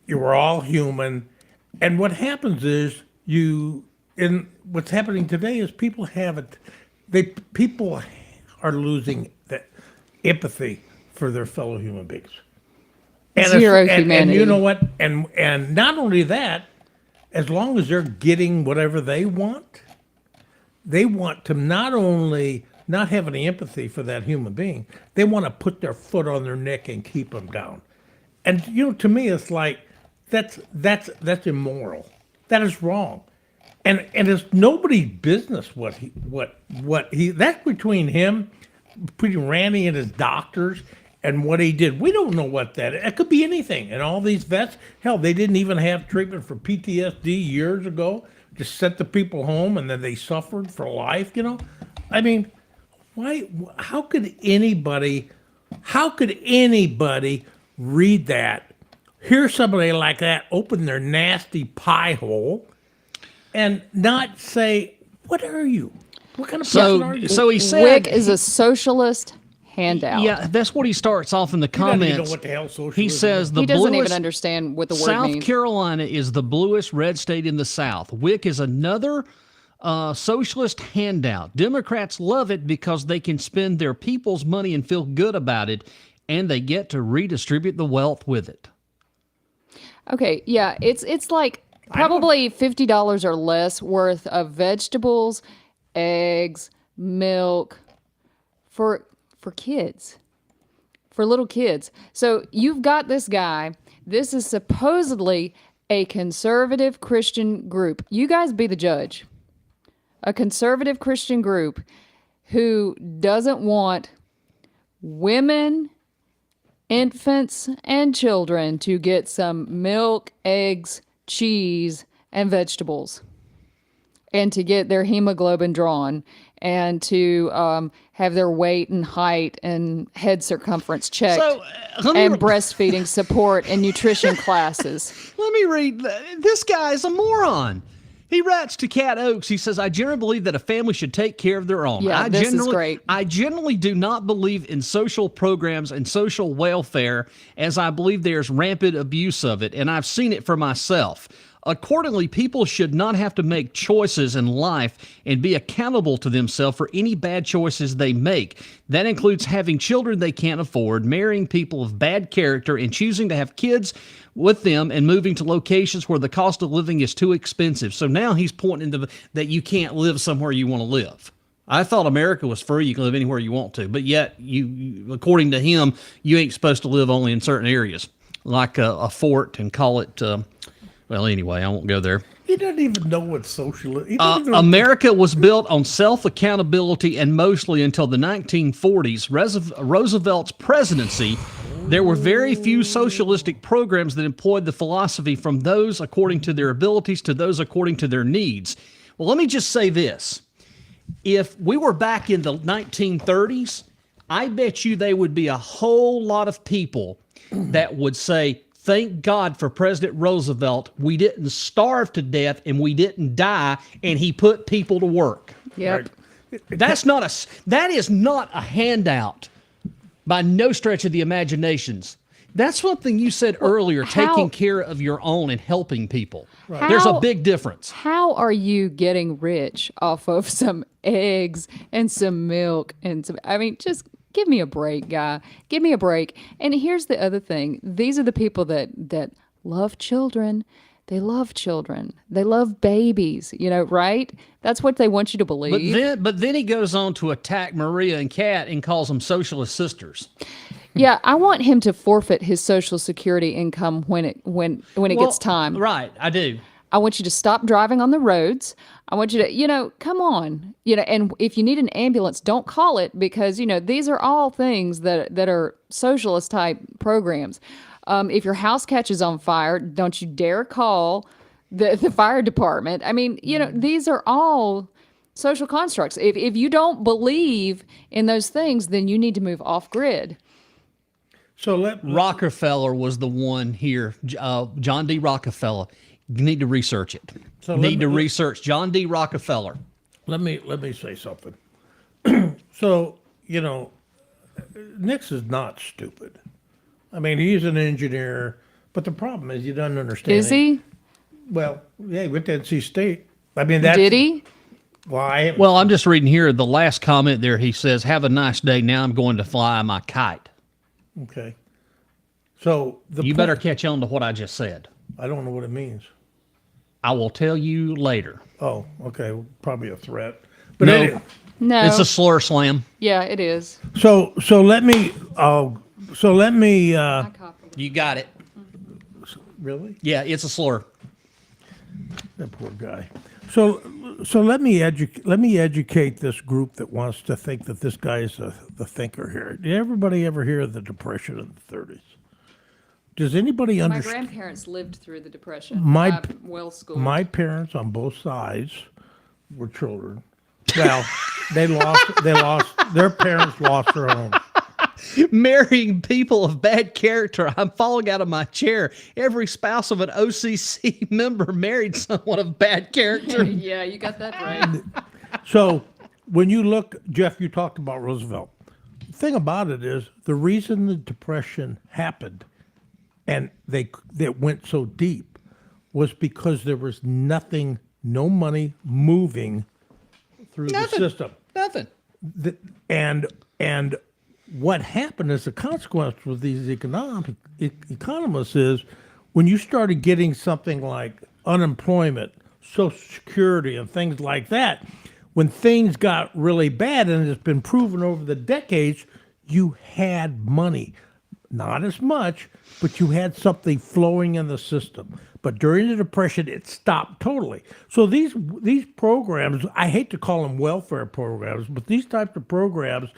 We're all human, and what happens is what's happening today is people are losing that empathy for their fellow human beings. And Zero humanity. And you know what? And not only that, as long as they're getting whatever they want to not only not have any empathy for that human being, they want to put their foot on their neck and keep them down. And to me, it's like that's immoral. That is wrong. And it's nobody's business what he that's between Randy and his doctors and what he did. We don't know what that is. It could be anything. And all these vets, hell, they didn't even have treatment for PTSD years ago. Just sent the people home and then they suffered for life, I mean, why? How could anybody read that, hear somebody like that open their nasty pie hole and not say, what are you? What kind of person are you? So he said Wick is a socialist handout. Yeah, that's what he starts off in the comments. He doesn't even know what the hell socialism He says the he doesn't bluest, even understand what the word South means. Carolina is the bluest red state in the South. Wick is another socialist handout. Democrats love it because they can spend their people's money and feel good about it, and they get to redistribute the wealth with it. Okay, yeah, it's like probably $50 or less worth of vegetables, eggs, milk for kids, for little kids. So you've got this guy. This is supposedly a conservative Christian group. You guys be the judge. A conservative Christian group who doesn't want women, infants, and children to get some milk, eggs, cheese, and vegetables, and to get their hemoglobin drawn, and to have their weight and height and head circumference checked, and breastfeeding support and nutrition classes. Let me read. This guy's a moron. He writes to Cat Oaks. He says, I generally believe that a family should take care of their own. Yeah, this is great. I generally do not believe in social programs and social welfare, as I believe there's rampant abuse of it, and I've seen it for myself. Accordingly, people should not have to make choices in life and be accountable to themselves for any bad choices they make. That includes having children they can't afford, marrying people of bad character, and choosing to have kids with them and moving to locations where the cost of living is too expensive. So now he's pointing to that you can't live somewhere you want to live. I thought America was free. You can live anywhere you want to. But yet, you according to him, you ain't supposed to live only in certain areas, like a fort, and call it... well, anyway, I won't go there. He doesn't even know what socialism. America was built on self-accountability, and mostly until the 1940s, Roosevelt's presidency, there were very few socialistic programs that employed the philosophy from those according to their abilities to those according to their needs. Well, let me just say this. If we were back in the 1930s, I bet you there would be a whole lot of people that would say, thank God for President Roosevelt. We didn't starve to death and we didn't die, and he put people to work. Yep. That is not a handout by no stretch of the imaginations. That's something you said earlier, taking care of your own and helping people. Right. There's a big difference. How are you getting rich off of some eggs and some milk and some, I mean, just give me a break, guy. Give me a break. And here's the other thing. These are the people that love children. They love children. They love babies, right? That's what they want you to believe. But then he goes on to attack Maria and Kat and calls them socialist sisters. Yeah, I want him to forfeit his Social Security income when it gets time. Right, I do. I want you to stop driving on the roads. I want you to, come on. And if you need an ambulance, don't call it, because, these are all things that are socialist type programs. If your house catches on fire, don't you dare call the fire department. I mean, these are all social constructs. If you don't believe in those things, then you need to move off grid. So Rockefeller was the one here, John D. Rockefeller. You need to research it. Research John D. Rockefeller. Let me say something. So, Nix is not stupid. I mean, he's an engineer, but the problem is you don't understand. Is he? Well, yeah, he went to NC State. I mean, did he? Well, I'm just reading here the last comment there. He says, "Have a nice day. Now I'm going to fly my kite." Okay. So you better catch on to what I just said. I don't know what it means. I will tell you later. Oh, okay. Probably a threat. But no, anyway. No. It's a slur slam. Yeah, it is. So let me. You got it. Really? Yeah, it's a slur. That poor guy. So let me educate this group that wants to think that this guy is the thinker here. Did everybody ever hear of the Depression of the 30s? Does anybody My understand? grandparents lived through the Depression. Well schooled. My parents on both sides were children. Well, their parents lost their homes. Marrying people of bad character. I'm falling out of my chair. Every spouse of an OCC member married someone of bad character. Yeah, you got that right. So when you look, Jeff, you talked about Roosevelt. The thing about it is the reason the Depression happened and that went so deep was because there was no money moving through the system. Nothing. And what happened as a consequence with these economists is when you started getting something like unemployment, Social Security, and things like that, when things got really bad, and it's been proven over the decades, you had money. Not as much, but you had something flowing in the system. But during the Depression, it stopped totally. So these programs, I hate to call them welfare programs, but these types of programs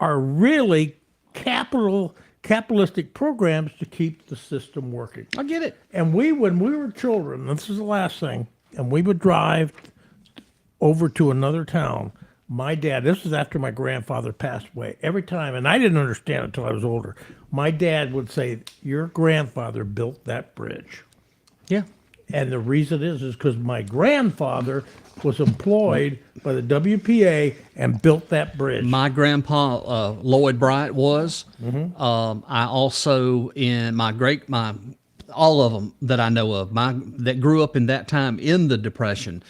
are really capitalistic programs to keep the system working. I get it. And when we were children, this is the last thing, and we would drive over to another town, my dad, this was after my grandfather passed away, every time, and I didn't understand it until I was older, my dad would say, your grandfather built that bridge. Yeah. And the reason is because my grandfather was employed by the WPA and built that bridge. My grandpa, Lloyd Bright, was. I also, all of them that I know of, that grew up in that time in the Depression.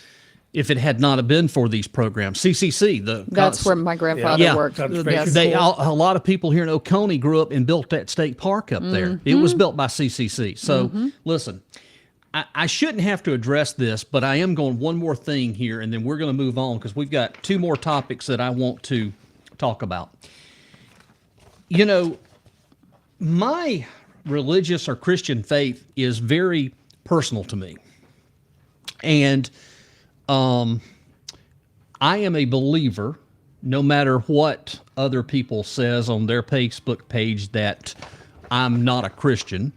If it had not have been for these programs, CCC, That's where my grandfather Yeah. worked. Conservation Yes. a lot of people here in Oconee grew up and built that state park up there. It was built by CCC. So listen, I shouldn't have to address this, but I am going one more thing here, and then we're going to move on because we've got two more topics that I want to talk about. You know, my religious or Christian faith is very personal to me. And I am a believer, no matter what other people says on their Facebook page that I'm not a Christian.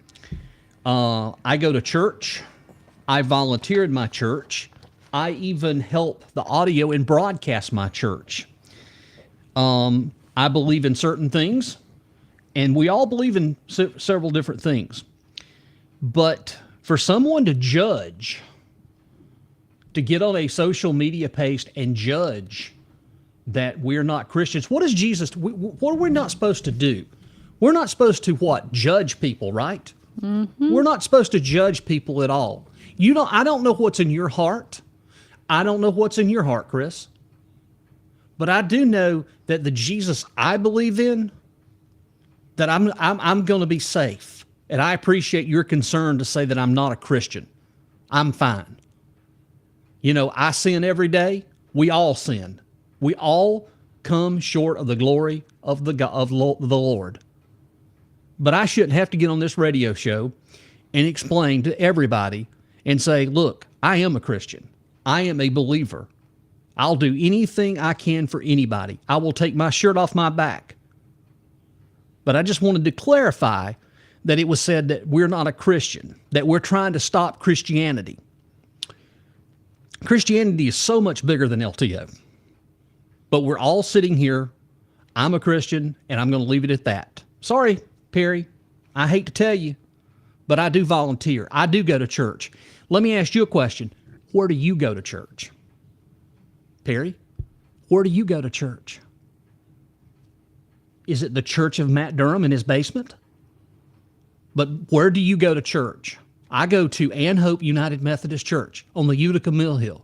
I go to church. I volunteer in my church. I even help the audio and broadcast my church. I believe in certain things, and we all believe in several different things. But for someone to judge, to get on a social media page and judge that we're not Christians, what is Jesus? What are we not supposed to do? We're not supposed to what? Judge people, right? We're not supposed to judge people at all. I don't know what's in your heart. I don't know what's in your heart, Chris. But I do know that the Jesus I believe in, that I'm going to be safe. And I appreciate your concern to say that I'm not a Christian. I'm fine. You know, I sin every day. We all sin. We all come short of the glory of the Lord. But I shouldn't have to get on this radio show and explain to everybody and say, look, I am a Christian. I am a believer. I'll do anything I can for anybody. I will take my shirt off my back. But I just wanted to clarify that it was said that we're not a Christian, that we're trying to stop Christianity. Christianity is so much bigger than LTO. But we're all sitting here. I'm a Christian, and I'm going to leave it at that. Sorry, Perry. I hate to tell you, but I do volunteer. I do go to church. Let me ask you a question. Where do you go to church? Perry, where do you go to church? Is it the church of Matt Durham in his basement? But where do you go to church? I go to Ann Hope United Methodist Church on the Utica Mill Hill.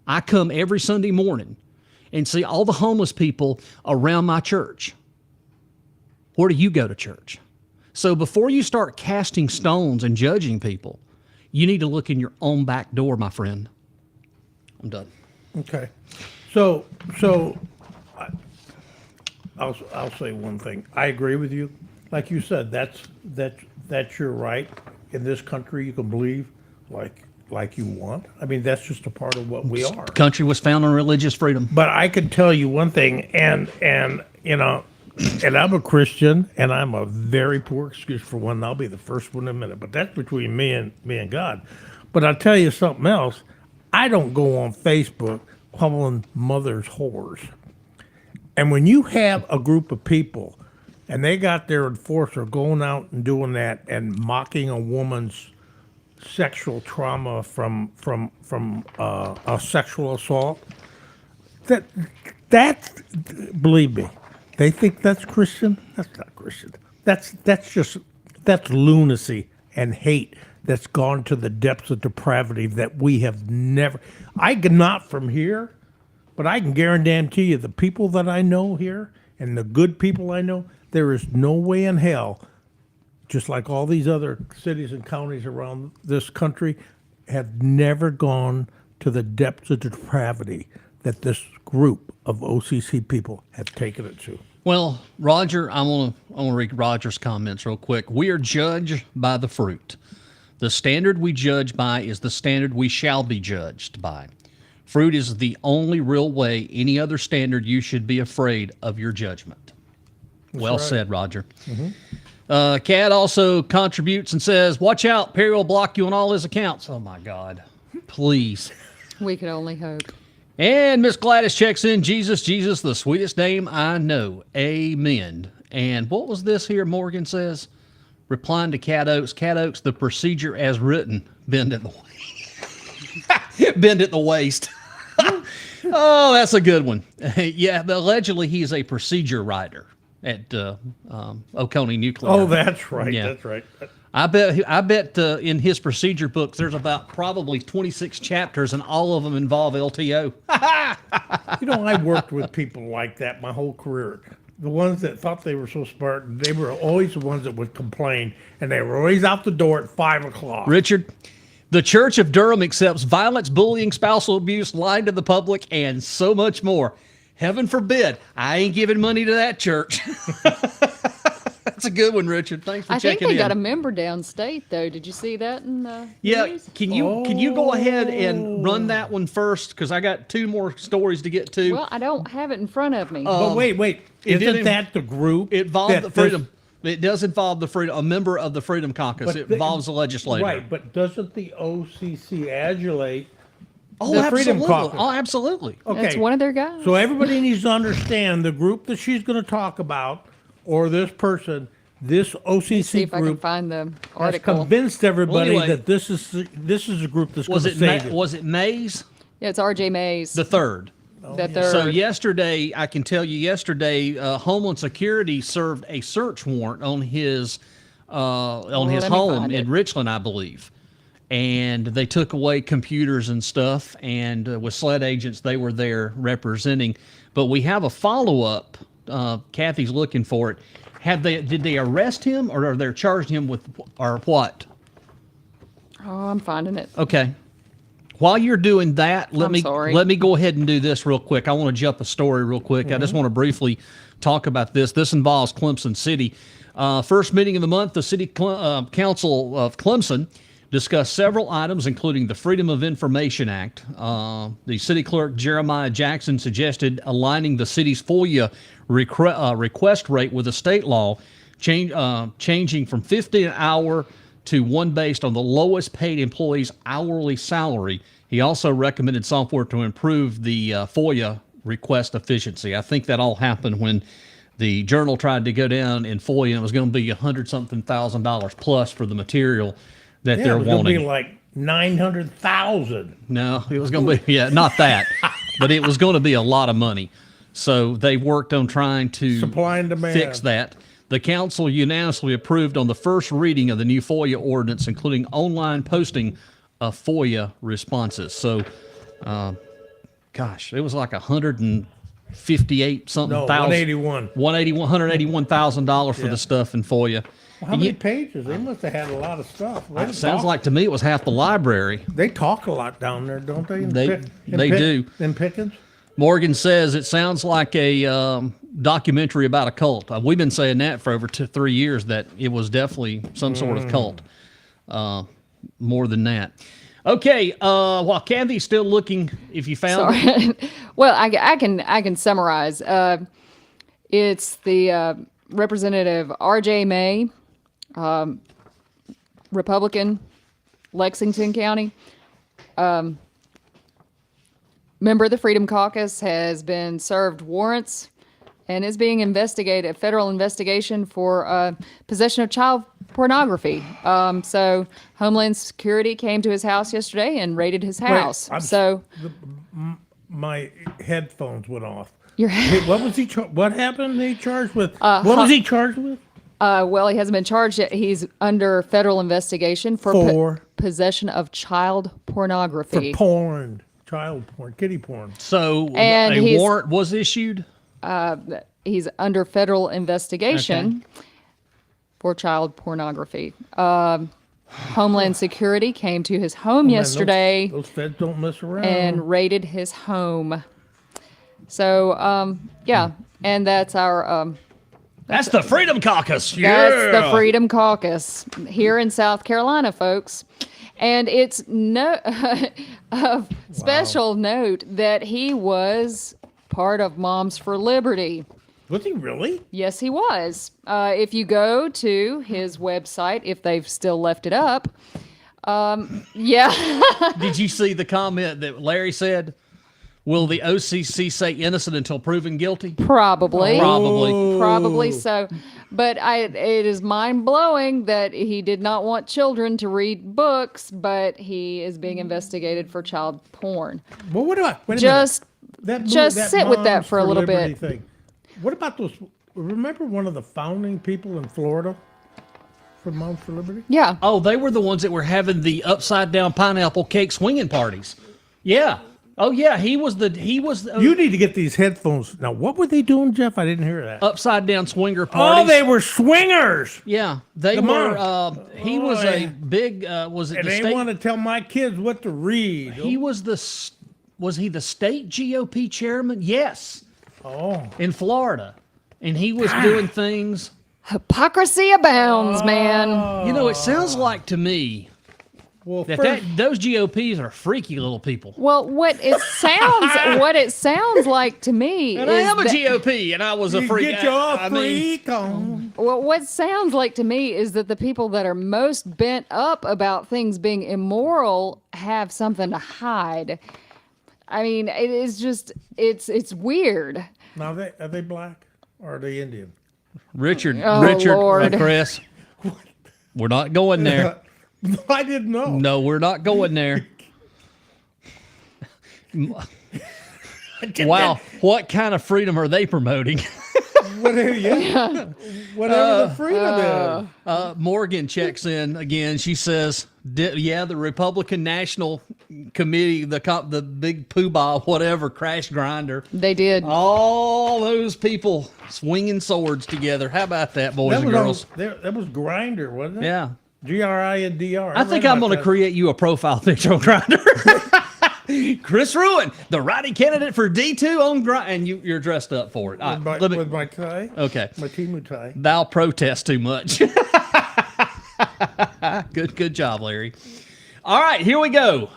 I come every Sunday morning and see all the homeless people around my church. Where do you go to church? So before you start casting stones and judging people, you need to look in your own back door, my friend. I'm done. Okay. So I'll say one thing. I agree with you. Like you said, that's your right. In this country, you can believe like you want. I mean, that's just a part of what we are. The country was founded on religious freedom. But I can tell you one thing, and you know, and I'm a Christian, and I'm a very poor excuse for one. And I'll be the first one in a minute. But that's between me and God. But I'll tell you something else. I don't go on Facebook calling mothers whores. And when you have a group of people and they got their enforcer going out and doing that and mocking a woman's sexual trauma from a sexual assault, that believe me, they think that's Christian. That's not Christian. That's lunacy and hate that's gone to the depths of depravity that we have never. I cannot from here, but I can guarantee you the people that I know here and the good people I know, there is no way in hell, just like all these other cities and counties around this country, have never gone to the depths of depravity that this group of OCC people have taken it to. Well, Roger, I want to read Roger's comments real quick. We are judged by the fruit. The standard we judge by is the standard we shall be judged by. Fruit is the only real way. Any other standard, you should be afraid of your judgment. Well said, Roger. Cat also contributes and says, watch out, Perry will block you on all his accounts. Oh, my God. Please. We could only hope. And Miss Gladys checks in, Jesus, the sweetest name I know. Amen. And what was this here, Morgan says? Replying to Cat Oaks, the procedure as written, bend at the bend at the waist. Oh, that's a good one. Yeah, but allegedly he's a procedure writer at Oconee Nuclear. Oh, that's right. Yeah. That's right. I bet in his procedure books there's about probably 26 chapters, and all of them involve LTO. You know, I worked with people like that my whole career. The ones that thought they were so smart, they were always the ones that would complain, and they were always out the door at 5 o'clock. Richard, the Church of Durham accepts violence, bullying, spousal abuse, lying to the public, and so much more. Heaven forbid, I ain't giving money to that church. That's a good one, Richard. Thanks for I think checking in. they got a member downstate, though. Did you see that in the Yeah, news? can you go ahead and run that one first? Because I got 2 more stories to get to. Well, I don't have it in front of me. But wait. it Isn't didn't- that the group? It involved that the Freedom. It does involve the Freedom. A member of the Freedom Caucus. But It the- involves a legislator. Right, but doesn't the OCC adulate? Oh, the absolutely. Freedom Caucus? Oh, absolutely. Okay. That's one of their guys. So everybody needs to understand the group that she's going to talk about, or this person, this See OCC if I can group, find the has article. convinced everybody Well, anyway. that this is a group that's going Was to it save it. Was it Mays Yeah, it's R.J. Mays. the third? that third. So yesterday, I can tell you, Homeland Security served a search warrant on his let me home find in it. Richland, I believe, and they took away computers and stuff. And with SLED agents, they were there representing. But we have a follow up. Cathy's looking for it. Did they arrest him, or are they charging him with, or what? Oh, I'm finding it. Okay. While you're doing that, let sorry. me go ahead and do this real quick. I want to jump a story real quick. I just want to briefly talk about this. This involves Clemson City. First meeting of the month, the City Council of Clemson discussed several items, including the Freedom of Information Act. The city clerk, Jeremiah Jackson, suggested aligning the city's FOIA request rate with the state law, changing from 50 an hour to one based on the lowest paid employee's hourly salary. He also recommended software to improve the FOIA request efficiency. I think that all happened when the Journal tried to go down in FOIA, and it was going to be $100-something thousand plus for the material that Yeah, they're it was going to wanting. be like 900,000. No, it was going to be, not that, but it was going to be a lot of money. So they worked on trying to Supply and demand. fix that. The council unanimously approved on the first reading of the new FOIA ordinance, including online posting of FOIA responses. So, gosh, it was like 158 something No, thousand. 181. $181,000 for Yeah. the stuff in FOIA. Well, how many pages? They must have had a lot of stuff. They Sounds talk- like to me it was half the library. they talk a lot down there, don't they? They do. In Pickens? Morgan says it sounds like a documentary about a cult. We've been saying that for over 3 years, that it was definitely some sort of cult. More than that. Okay, while Cathy's still looking, if you found it. Sorry. Well, I can summarize. It's the Representative R.J. May, Republican, Lexington County. Member of the Freedom Caucus, has been served warrants and is being investigated, a federal investigation for possession of child pornography. So Homeland Security came to his house yesterday and raided his house. My headphones went off. Your Hey, what was he? What happened? He charged with? What was he charged with? well, he hasn't been charged yet. He's under federal investigation for For? possession of child pornography. For porn, child porn, kitty porn. So And a he's- warrant was issued? He's under federal investigation for child pornography. Homeland Security came to his home yesterday Those feds don't mess around. and raided his home. So, yeah, and that's our That's the Freedom Caucus. that's Yeah. the Freedom Caucus here in South Carolina, folks. And it's of special note that he was part of Moms for Liberty. Was he really? Yes, he was. If you go to his website, if they've still left it up, yeah. Did you see the comment that Larry said? Will the OCC say innocent until proven guilty? Probably. Probably. Probably so. But it is mind-blowing that he did not want children to read books, but he is being investigated for child porn. Well, what about wait a Just minute. just That sit with that Moms for a little Liberty bit. Thing. What about those? Remember one of the founding people in Florida for Moms for Liberty? Yeah. Oh, they were the ones that were having the upside down pineapple cake swinging parties. Yeah. Oh yeah, he was. You need to get these headphones. Now, what were they doing, Jeff? I didn't hear that. upside down swinger parties. Oh, they were swingers. Yeah, they The were. moms. He was a big. Was it And the they state? want to tell my kids what to read. He was Was he the state GOP chairman? Yes, Oh. in Florida, and he was doing things. Hypocrisy abounds, man. You know, it sounds like to me Well, that those GOPs are freaky little people. Well, what it sounds like to me And I is am a that, GOP, and I was a you freak. get your I mean, freak on. well, what sounds like to me is that the people that are most bent up about things being immoral have something to hide. I mean, it is just it's weird. Now, are they black or are they Indian? Richard, Oh, Lord. Chris, we're not going there. No, I didn't know. No, we're not going there. Wow, what kind of freedom are they promoting? Whatever, whatever the freedom is. Morgan checks in again. She says, "Yeah, the Republican National Committee, the big poobah, whatever, crash grinder, They did. all those people swinging swords together. How about that, boys and girls? That was Grinder, wasn't it? Yeah, Grindr. I think I'm going to create you a profile picture on Grinder." Chris Ruin, the writing candidate for D2 on Grind, and you're dressed up for it. with my tie. Okay. My Timu tie. Thou protest too much. Good job, Larry. All right, here we go.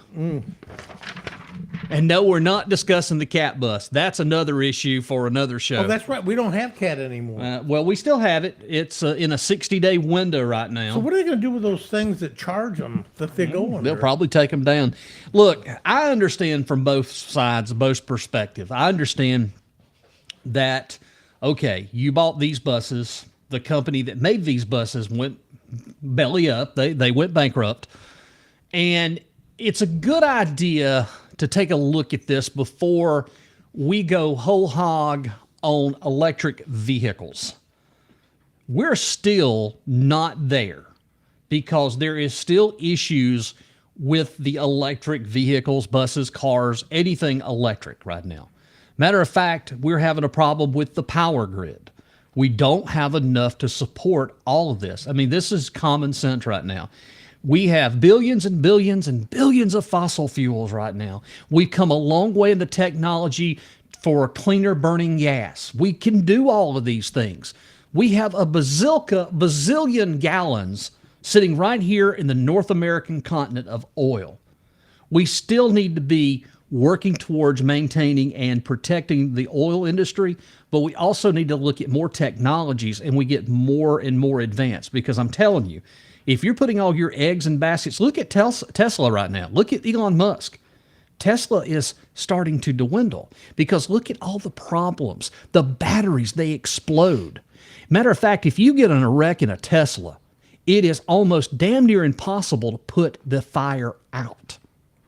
And no, we're not discussing the cat bus. That's another issue for another show. Oh, that's right. We don't have cat anymore. Well, we still have it. It's in a 60-day window right now. So what are they going to do with those things that charge them that they go under? They'll probably take them down. Look, I understand from both sides, both perspectives. I understand that, okay, you bought these buses. The company that made these buses went belly up. They went bankrupt. And it's a good idea to take a look at this before we go whole hog on electric vehicles. We're still not there because there is still issues with the electric vehicles, buses, cars, anything electric right now. Matter of fact, we're having a problem with the power grid. We don't have enough to support all of this. I mean, this is common sense right now. We have billions and billions and billions of fossil fuels right now. We've come a long way in the technology for cleaner burning gas. We can do all of these things. We have a bazillion gallons sitting right here in the North American continent of oil. We still need to be working towards maintaining and protecting the oil industry, but we also need to look at more technologies and we get more and more advanced because I'm telling you, if you're putting all your eggs in baskets, look at Tesla right now. Look at Elon Musk. Tesla is starting to dwindle because look at all the problems. The batteries, they explode. Matter of fact, if you get in a wreck in a Tesla, it is almost damn near impossible to put the fire out.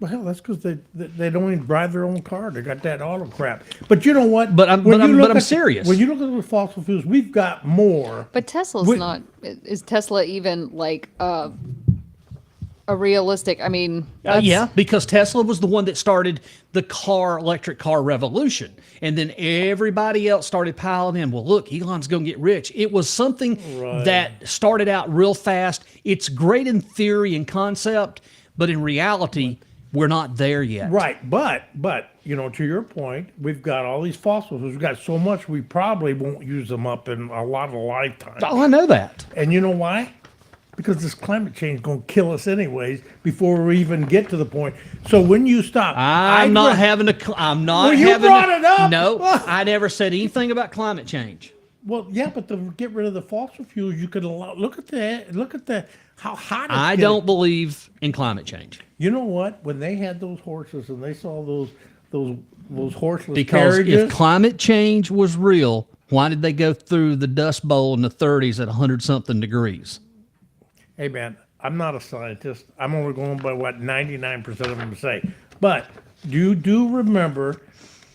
Well, hell, that's because they don't even drive their own car. They got that auto crap. But you know what? But I'm serious. When you look at the fossil fuels, we've got more. But Tesla's not. Is Tesla even like a realistic? I mean, yeah, because Tesla was the one that started the electric car revolution. And then everybody else started piling in. Well, look, Elon's going to get rich. It was something that started out real fast. It's great in theory and concept, but in reality, we're not there yet. Right, but you know, to your point, we've got all these fossils. We've got so much we probably won't use them up in a lot of lifetimes. Oh, I know that. And you know why? Because this climate change is going to kill us anyways before we even get to the point. So when you stop, I'm not having a. Well, you brought it up. No, I never said anything about climate change. Well, yeah, but to get rid of the fossil fuels, you could look at the how hot it's I getting. don't believe in climate change. You know what? When they had those horses and they saw those horseless Because carriages, if climate change was real, Why did they go through the Dust Bowl in the 30s at 100-something degrees? Hey, man, I'm not a scientist. I'm only going by what 99% of them say. But you do remember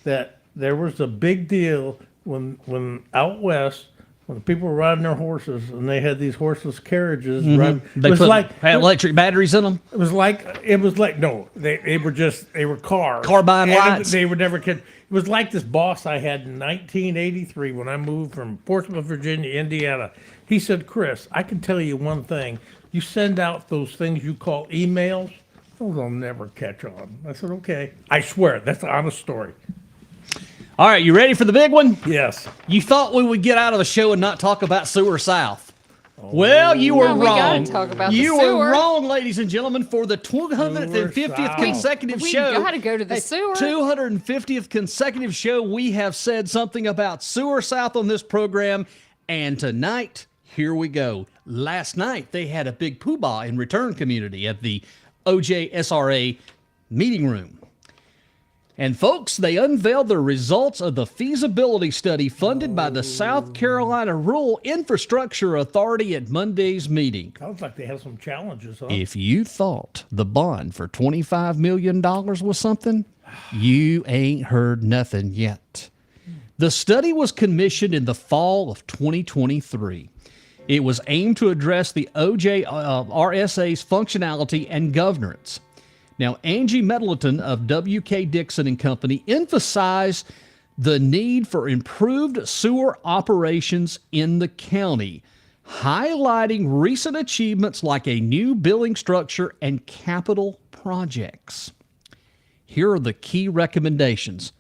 that there was a big deal when out west, when people were riding their horses and they had these horseless carriages. Right? They It was had electric batteries in them. It was like no, they were cars. Carbine And lights. They would never get. It was like this boss I had in 1983 when I moved from Portsmouth, Virginia, Indiana. He said, "Chris, I can tell you one thing. You send out those things you call emails. Those will never catch on." I said, "Okay." I swear, that's an honest story. All right, you ready for the big one? Yes. You thought we would get out of the show and not talk about Sewer South. Well, you were No, we gotta wrong. talk about the You were sewer. wrong, ladies and gentlemen, for the 250th South. consecutive We show. gotta go to the sewer. 250th consecutive show, we have said something about Sewer South on this program. And tonight, here we go. Last night, they had a big poobah in return community at the OJSRA meeting room. And folks, they unveiled the results of the feasibility study funded by the South Carolina Rural Infrastructure Authority at Monday's meeting. Sounds like they have some challenges, huh? If you thought the bond for $25 million was something, you ain't heard nothing yet. The study was commissioned in the fall of 2023. It was aimed to address the OJRSA's functionality and governance. Now, Angie Middleton of W.K. Dixon and Company emphasized the need for improved sewer operations in the county, highlighting recent achievements like a new billing structure and capital projects. Here are the key recommendations.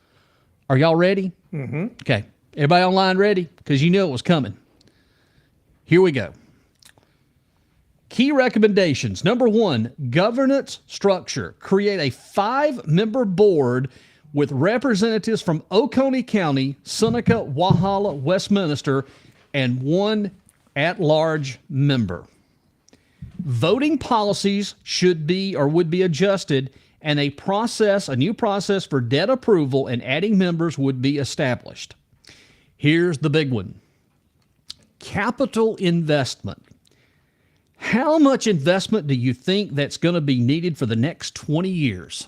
Are y'all ready? Mm-hmm. Okay. Everybody online ready? Because you knew it was coming. Here we go. Key recommendations. Number 1, governance structure. Create a 5-member board with representatives from Oconee County, Seneca, Walhalla, Westminster, and 1 at-large member. Voting policies should be or would be adjusted, and a new process for debt approval and adding members would be established. Here's the big one. Capital investment. How much investment do you think that's going to be needed for the next 20 years?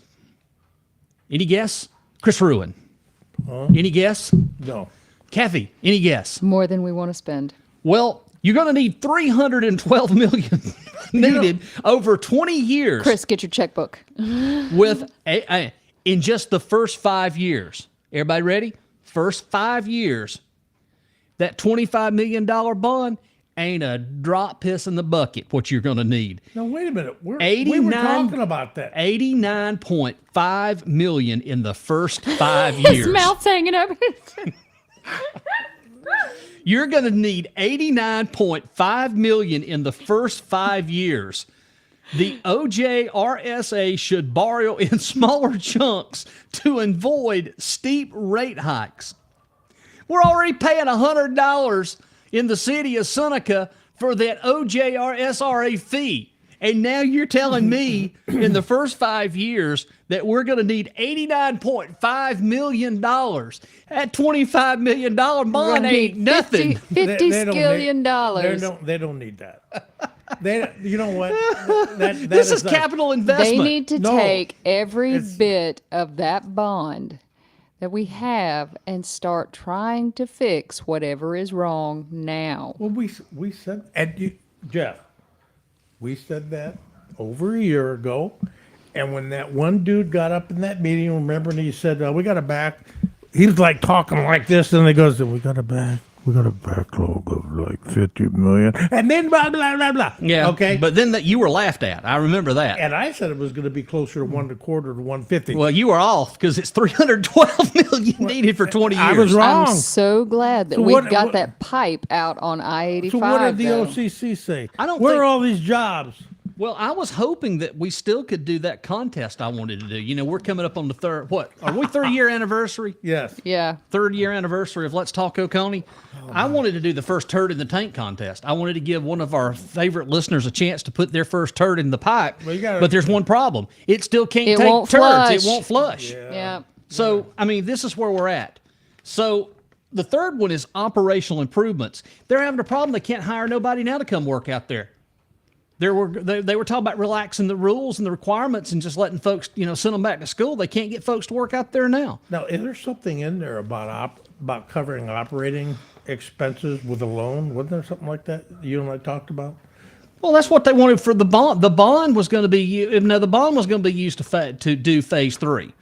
Any guess? Chris Ruin. Any guess? No. Kathy, any guess? More than we want to spend. Well, you're going to need $312 million needed over 20 years. Chris, get your checkbook. With in just the first 5 years. Everybody ready? First 5 years. That $25 million bond ain't a drop piss in the bucket what you're going to need. Now, wait a minute. We were talking about that. $89.5 million in the first 5 years. His mouth's hanging over. You're going to need $89.5 million in the first 5 years. The OJRSA should borrow in smaller chunks to avoid steep rate hikes. We're already paying $100 in the city of Seneca for that OJRSRA fee. And now you're telling me in the first 5 years that we're going to need $89.5 million. That $25 million bond ain't nothing. $50 skillion. They don't need that. You know what? This is capital investment. They need to No, take every it's- bit of that bond that we have and start trying to fix whatever is wrong now. Well, we said, Jeff, we said that over a year ago, and when that one dude got up in that meeting, remember, and he said, "We got a back." He was like talking like this, and he goes, "We got a backlog of like 50 million," and then blah blah blah blah. Yeah. Okay. But then you were laughed at. I remember that. And I said it was going to be closer to 1.25 to 150. Well, you were off because it's $312 million needed for 20 years. I was wrong. I'm so glad that So we what- got what- that pipe out on I-85. So what did the though. OCC say? I don't Where think- are all these jobs? Well, I was hoping that we still could do that contest I wanted to do. You know, we're coming up on the third year anniversary? Yes. Yeah. 3rd year anniversary of Let's Talk Oconee. I wanted to do the first turd in the tank contest. I wanted to give one of our favorite listeners a chance to put their first turd in the pipe. Well, you gotta- but there's one problem. It still can't It take won't turds. flush. It won't flush. Yeah. So, I mean, this is where we're at. So, The third one is operational improvements. They're having a problem. They can't hire nobody now to come work out there. They were talking about relaxing the rules and the requirements and just letting folks, send them back to school. They can't get folks to work out there now. Now, is there something in there about covering operating expenses with a loan? Wasn't there something like that you and I talked about? Well, that's what they wanted for the bond. The bond was going to be used to do phase 3,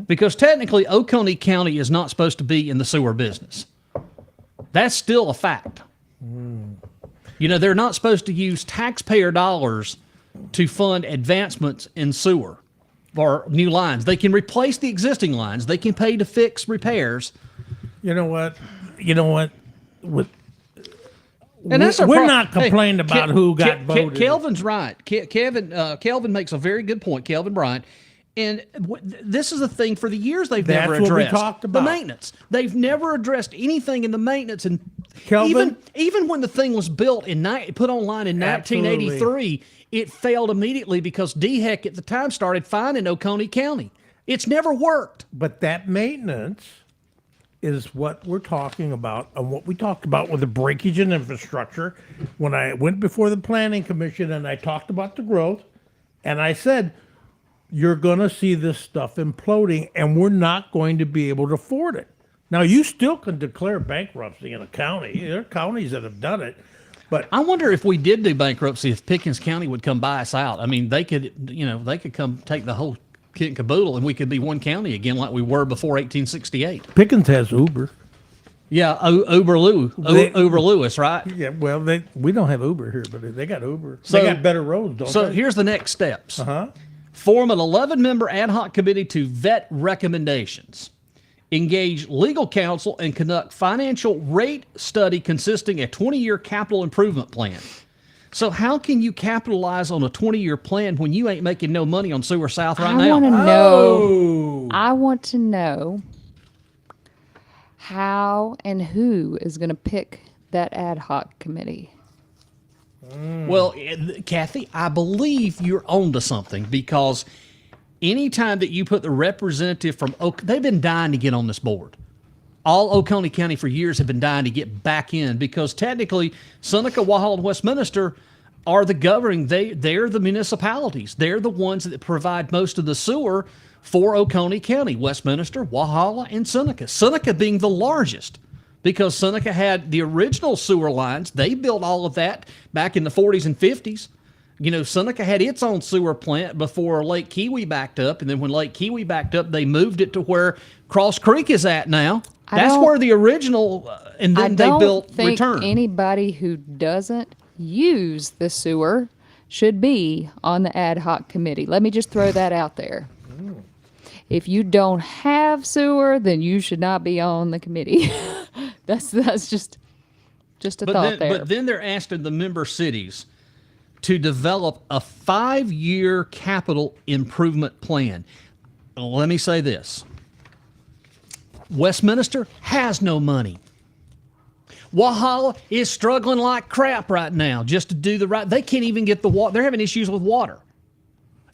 because technically Oconee County is not supposed to be in the sewer business. That's still a fact. They're not supposed to use taxpayer dollars to fund advancements in sewer or new lines. They can replace the existing lines. They can pay to fix repairs. You know what? And that's we're not complaining about who got voted. Kelvin's right. Kelvin makes a very good point. Kelvin Bryant. And this is the thing for the years they've never addressed. That's what we talked about. The maintenance. They've never addressed anything in the maintenance. And Kelvin, even when the thing was built put online in 1983, it failed immediately because DHEC at the time started fining Oconee County. It's never worked. But that maintenance is what we're talking about, and what we talked about with the breakage in infrastructure. When I went before the Planning Commission and I talked about the growth, and I said, you're going to see this stuff imploding, and we're not going to be able to afford it. Now, you still can declare bankruptcy in a county. There are counties that have done it. But I wonder if we did do bankruptcy, if Pickens County would come buy us out. I mean, they could come take the whole kit and caboodle, and we could be one county again like we were before 1868. Pickens has Uber. Yeah, Uber Lewis, right? Yeah, well, we don't have Uber here, but they got Uber. So, they got better roads, don't they? So here's the next steps. Form an 11-member ad hoc committee to vet recommendations. Engage legal counsel and conduct financial rate study consisting of a 20-year capital improvement plan. So how can you capitalize on a 20-year plan when you ain't making no money on Sewer South right now? I want to know how and who is going to pick that ad hoc committee. Well, Cathy, I believe you're onto something, because anytime that you put the representative from they've been dying to get on this board. All Oconee County for years have been dying to get back in, because technically Seneca, Walhalla, and Westminster are the governing. They're the municipalities. They're the ones that provide most of the sewer for Oconee County. Westminster, Walhalla, and Seneca. Seneca being the largest, because Seneca had the original sewer lines. They built all of that back in the 40s and 50s. Seneca had its own sewer plant before Lake Kiwi backed up, and then when Lake Kiwi backed up, they moved it to where Cross Creek is at now. That's where the original, and then they built Return. I don't think anybody who doesn't use the sewer should be on the ad hoc committee. Let me just throw that out there. If you don't have sewer, then you should not be on the committee. That's just a thought there. But then they're asking the member cities to develop a 5-year capital improvement plan. Let me say this. Westminster has no money. Walhalla is struggling like crap right now just to do they can't even get the water. They're having issues with water.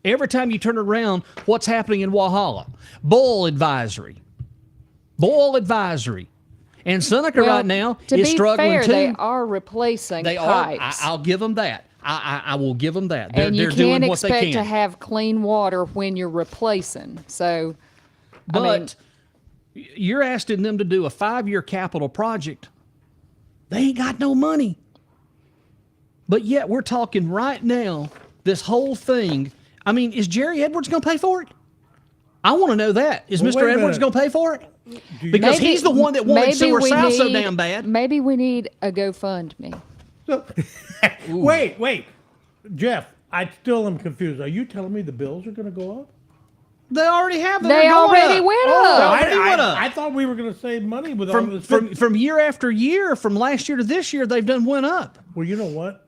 Every time you turn around, what's happening in Walhalla? Boil advisory. And Seneca right now is struggling fair, too. They are replacing pipes. I'll give them that. I will give them that. And you they're doing can't what they expect can. to have clean water when you're replacing. So, But you're asking them to do a 5-year capital project. They ain't got no money. But yet we're talking right now, this whole thing. I mean, is Jerry Edwards going to pay for it? I want to know that. Is Mr. Edwards going to pay for it? Because he's the one that wanted Sewer South so damn bad. Maybe we need a GoFundMe. Wait. Jeff, I still am confused. Are you telling me the bills are going to go up? They already have. They already went up. I thought we were going to save money with all this. From year after year, from last year to this year, they've went up. Well, you know what?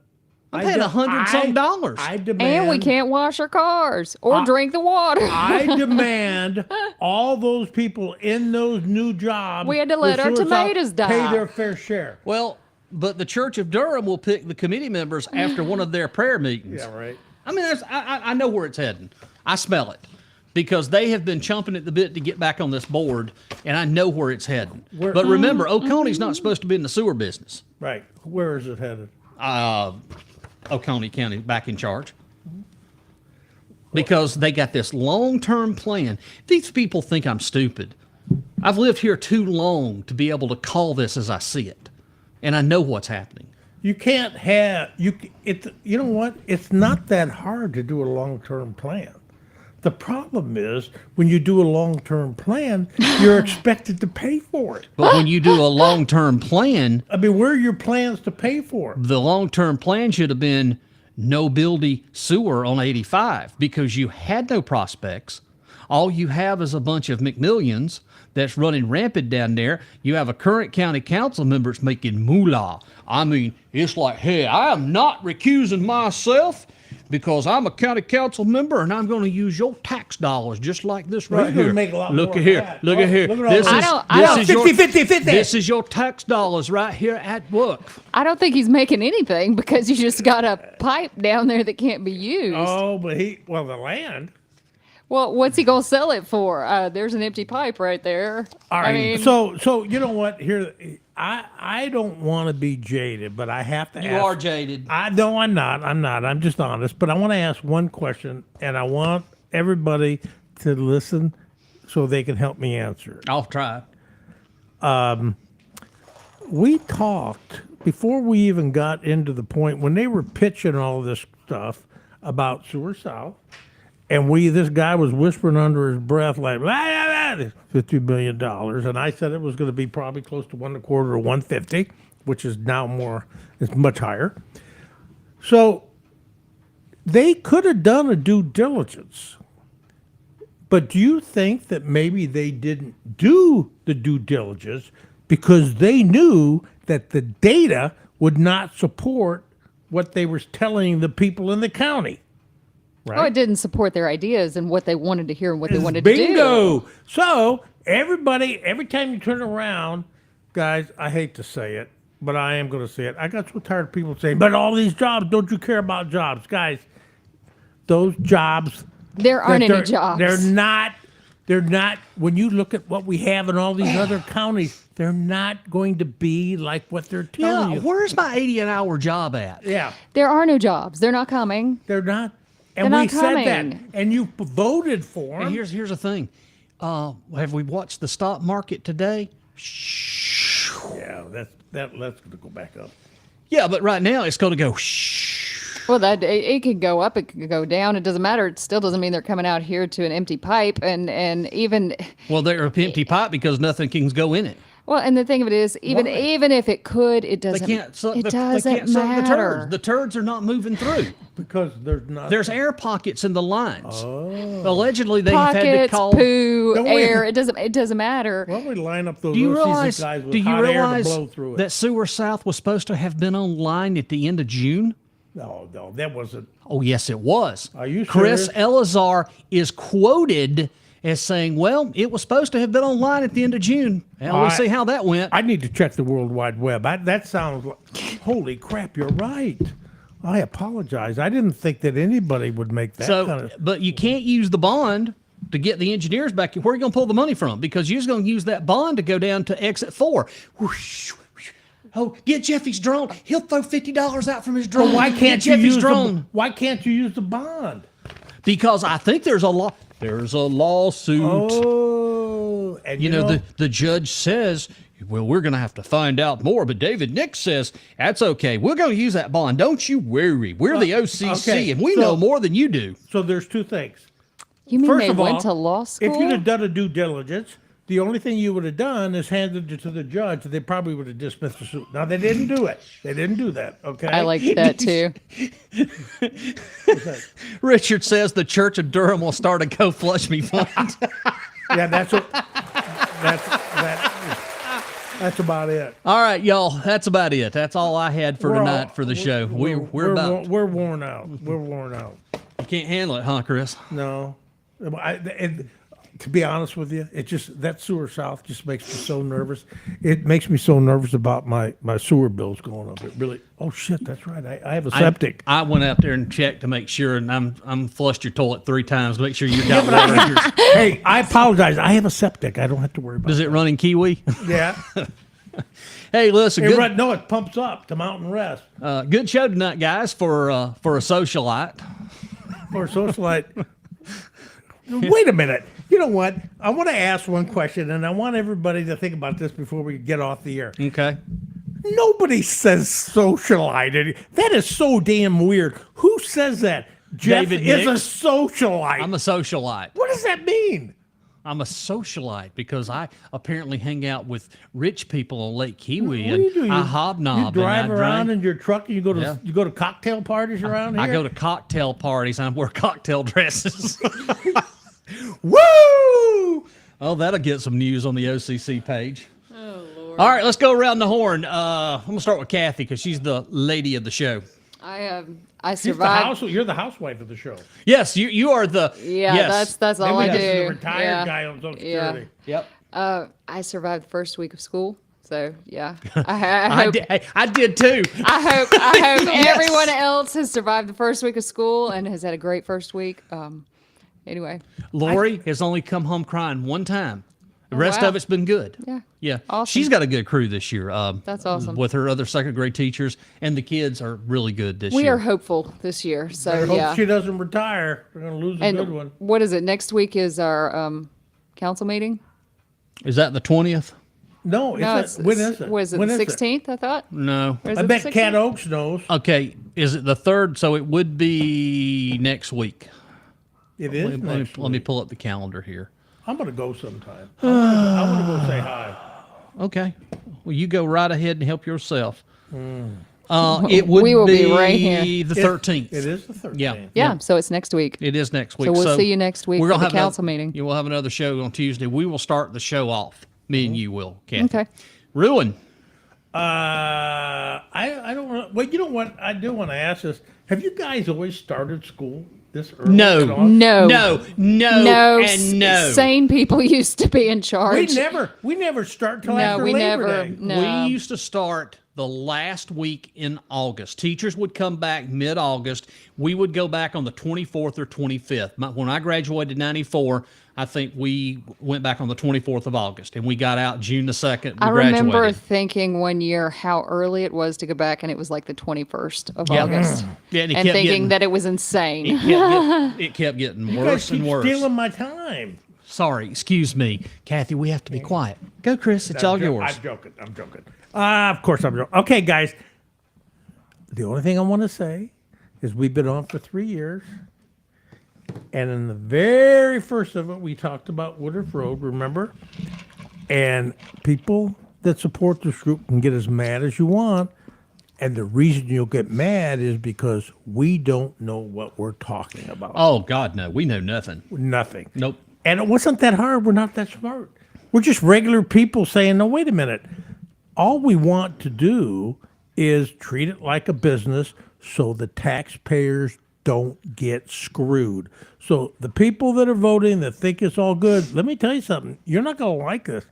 I paid $100-some. I demand, and we can't wash our cars or drink the water. I demand all those people in those new jobs. We had to let our tomatoes die. Pay their fair share. Well, but the Church of Durham will pick the committee members after one of their prayer meetings. Yeah, right. I mean, I know where it's heading. I smell it. because they have been chomping at the bit to get back on this board, and I know where it's heading. Where- But remember, Oconee's not supposed to be in the sewer business. Right. Where is it headed? Oconee County back in charge. Because they got this long-term plan. These people think I'm stupid. I've lived here too long to be able to call this as I see it. And I know what's happening. You can't have you. You know what? It's not that hard to do a long-term plan. The problem is when you do a long-term plan, you're expected to pay for it. But when you do a long-term plan, I mean, where are your plans to pay for it? the long-term plan should have been no buildy sewer on 85 because you had no prospects. All you have is a bunch of McMillions that's running rampant down there. You have a current county council member that's making moolah. I mean, it's like, hey, I am not recusing myself because I'm a county council member and I'm going to use your tax dollars just like this right He's gonna here. make a lot Look more at of here. that. Look Oh, at here. look at all This that. is I don't- this is your 50-50. This is your tax dollars right here at work. I don't think he's making anything because you just got a pipe down there that can't be used. Oh, but the land. Well, what's he gonna sell it for? There's an empty pipe right there. All right. I mean, So you know what? Here, I don't want to be jaded, but I have to. You ask, are jaded. No, I'm not. I'm not. I'm just honest. But I want to ask one question, and I want everybody to listen so they can help me answer. I'll try. We talked before we even got into the point when they were pitching all this stuff about Sewer South, and this guy was whispering under his breath like $50 billion, and I said it was going to be probably close to 1.25 or 150, which is now it's much higher. So they could have done a due diligence. But do you think that maybe they didn't do the due diligence because they knew that the data would not support what they were telling the people in the county? Right? oh, it didn't support their ideas and what they wanted to hear and what they It's wanted to do. bingo. So everybody, every time you turn around, guys, I hate to say it, but I am going to say it. I got so tired of people saying, "But all these jobs, don't you care about jobs, guys?" Those jobs. There aren't they're- any jobs. They're not. They're not. When you look at what we have in all these other counties, they're not going to be like what they're telling Yeah, you. where's my 80 an hour job at? Yeah, There are no jobs. They're not coming. they're not. And They're we not said that, coming. and you voted for And them. here's the thing. Have we watched the stock market today? Yeah, that's going to go back up. Yeah, but right now it's going to go. Well, that it could go up, it could go down. It doesn't matter. It still doesn't mean they're coming out here to an empty pipe, and even Well, they're an empty pipe because nothing can go in it. well. And the thing of it is, even if it could, it They doesn't. can't suck It the, doesn't they can't suck the matter. turds. The turds are not moving through. Because there's not. There's air pockets in the lines. Oh. Allegedly, they've had to Pockets, call. poo, Don't we- air. It doesn't matter. Why don't we line up those Do you little realize? season guys with Do you hot air to realize blow through it? that Sewer South was supposed to have been online at the end of June? No, that wasn't. Oh, yes, it was. Are you Chris serious? Elazar is quoted as saying, well, it was supposed to have been online at the end of June. And we'll I- see how that went. I need to check the World Wide Web. That sounds like. Holy crap! You're right. I apologize. I didn't think that anybody would make that so, kind of. but you can't use the bond to get the engineers back. Where are you going to pull the money from? Because you're just going to use that bond to go down to exit 4. Whoosh, whoosh. Oh, get Jeffy's drone. He'll throw $50 out from his drone. Well, why Get can't you Jeffy's use drone? Why can't you use the bond? Because I think there's a lawsuit. Oh, and You know, the judge says, well, we're going to have to find out more. But David Nix says, that's okay. We're going to use that bond. Don't you worry. We're the OCC, okay, and we so- know more than you do. So there's two things. You mean First they of all, went to law school? If you'd have done a due diligence, the only thing you would have done is handed it to the judge. They probably would have dismissed the suit. Now they didn't do it. They didn't do that. Okay. I like that too. Richard says the Church of Durham will start a Go Flush Me fund. Yeah, that's about it. All right, y'all. That's about it. That's all I had for tonight for the show. We're about. We're worn out. We're worn out. You can't handle it, huh, Chris? No. to be honest with you, it just, that sewer south just makes me so nervous. It makes me so nervous about my sewer bills going up. It really, oh shit, that's right. I have a septic. I went out there and checked to make sure, and I'm flushed your toilet 3 times to make sure you got water. Hey, I apologize. I have a septic. I don't have to worry about it. Does it run in Kiwi? Yeah. Hey, listen, good, No, it pumps up to Mountain Rest. good show tonight, guys, for a socialite. For a socialite. Wait a minute. You know what? I want to ask one question, and I want everybody to think about this before we get off the air. Okay. Nobody says socialite. That is so damn weird. Who says that? Jeff David is a Nix. socialite. I'm a socialite. What does that mean? I'm a socialite because I apparently hang out with rich people on Lake Kiwi, What do and you do? I hobnob. You drive and I around drink. in your truck, and you go to Yeah. you go to cocktail parties around here. I go to cocktail parties and I wear cocktail dresses. Woo! Oh, that'll get some news on the OCC page. Oh, Lord. All right, let's go around the horn. I'm going to start with Cathy because she's the lady of the show. I She's the survived. you're the housewife of the show. Yes, you are the. Yeah, yes. that's all I Maybe do. this is a retired Yeah. guy on Social Yeah. Security. Yep. I survived the first week of school, so yeah. I hope. I did too. I hope Yes. everyone else has survived the first week of school and has had a great first week. Anyway, Lori has only come home crying one time. The rest wow. of it's been good. Yeah. Yeah. Awesome. She's got a good crew this year. That's awesome. With her other second grade teachers, and the kids are really good this we year. are hopeful this year. I So hope yeah. she doesn't retire. We're gonna lose a And good one. what is it? Next week is our council meeting. Is that the 20th? No, No, it's when is it? Was it When the is 16th? I thought. No. Or is I it bet the Cat 16th? Oaks knows. Okay. Is it the 3rd? So it would be next week. It is. Let me pull up the calendar here. I'm gonna go sometime. I want to go say hi. Okay. Well, you go right ahead and help yourself. Hmm. It would We will be be right here. the 13th. It is the 13th. Yeah. Yeah. So it's next week. It is next week. So we'll see you next week we're for gonna the have council meeting. You will have another show on Tuesday. We will start the show off. Me and you will, Cathy. Okay. Ruin. I don't know. Well, you know what? I do want to ask this. Have you guys always started school this early? No. and often? No. No, and no. Sane people used to be in charge. We never start till No, after we Labor never. Day. No. We used to start the last week in August. Teachers would come back mid-August. We would go back on the 24th or 25th. When I graduated in 94, I think we went back on the 24th of August, and we got out June the 2nd. I We graduated. remember thinking one year how early it was to go back, and it was like the 21st of Yeah. August. Yeah, and it And kept thinking getting, that it was insane. it kept getting You guys worse keep and worse. stealing my time. Sorry, excuse me. Kathy, we have to be quiet. Go, Chris. It's all yours. I'm joking. Of course I'm joking. Okay, guys. The only thing I want to say is we've been on for 3 years. And in the very first of it, we talked about Woodruff Road, remember? And people that support this group can get as mad as you want. And the reason you'll get mad is because we don't know what we're talking about. Oh, God, no. We know nothing. Nothing. Nope. And it wasn't that hard. We're not that smart. We're just regular people saying, no, wait a minute. All we want to do is treat it like a business so the taxpayers don't get screwed. So the people that are voting that think it's all good, let me tell you something. You're not going to like this.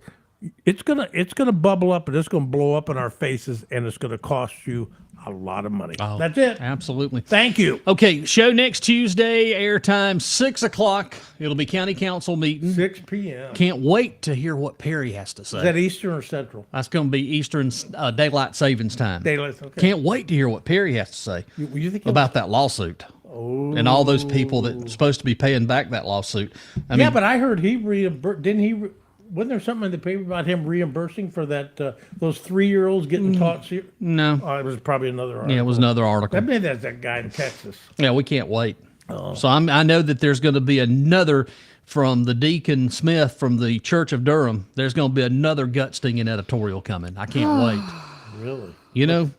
It's gonna bubble up and it's gonna blow up in our faces and it's gonna cost you a lot of money. Oh, That's it. Absolutely. Thank you. Okay, show next Tuesday, airtime 6 o'clock. It'll be county council meeting. 6 p.m. Can't wait to hear what Perry has to say. Is that Eastern or Central? That's going to be Eastern Daylight Savings Time. Daylight. Okay. Can't wait to hear what Perry has to say You think about that lawsuit and all those people that are supposed to be paying back that lawsuit. I mean, but I heard he reimbursed. Didn't he? Wasn't there something in the paper about him reimbursing for that? Those 3-year-olds getting taught? no. Oh, it was probably another article. Yeah, it was another article. Maybe that's that guy in Texas. Yeah, we can't wait. So I know that there's going to be another from the Deacon Smith from the Church of Durham. There's going to be another gut-stinging editorial coming. I can't wait. Really? You know,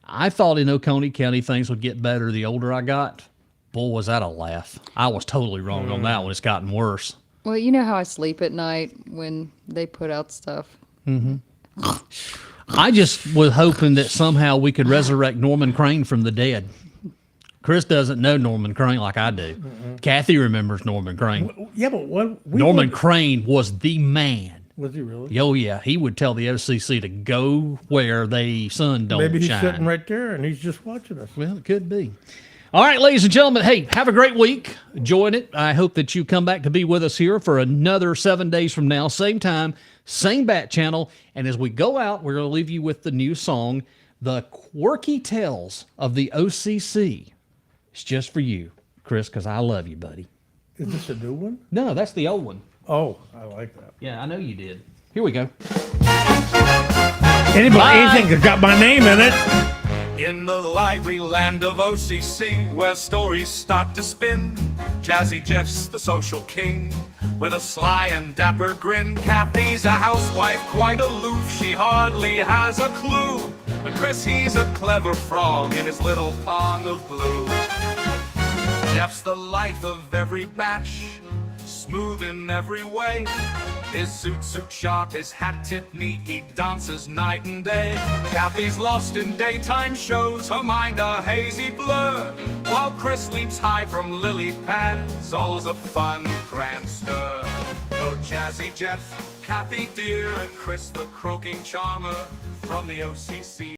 I thought in Oconee County things would get better the older I got. Boy, was that a laugh. I was totally wrong on that one. It's gotten worse. Well, you know how I sleep at night when they put out stuff. I just was hoping that somehow we could resurrect Norman Crane from the dead. Chris doesn't know Norman Crane like I do. Cathy remembers Norman Crane. Yeah, but what? Norman Crane was the man. Was he really? Oh, yeah. He would tell the OCC to go where the sun don't Maybe he's shine. sitting right there and he's just watching us. Well, it could be. All right, ladies and gentlemen, hey, have a great week. Enjoying it. I hope that you come back to be with us here for another 7 days from now, same time, same bat channel. And as we go out, we're going to leave you with the new song, The Quirky Tales of the OCC. It's just for you, Chris, because I love you, buddy. Is this a new one? No, that's the old one. Oh, I like that. Yeah, I know you did. Here we go. Anything that's got my name in it. In the lively land of OCC, where stories start to spin, Jazzy Jeff's the social king, with a sly and dapper grin. Cathy's a housewife, quite aloof, she hardly has a clue. But Chris, he's a clever frog in his little pond of blue. Jeff's the life of every batch, smooth in every way. His suit sharp, his hat tip neat, he dances night and day. Cathy's lost in daytime shows, her mind a hazy blur, while Chris leaps high from lily pads, all's a fun grand stir. Oh, Jazzy Jeff, Cathy dear, and Chris the croaking charmer from the OCC.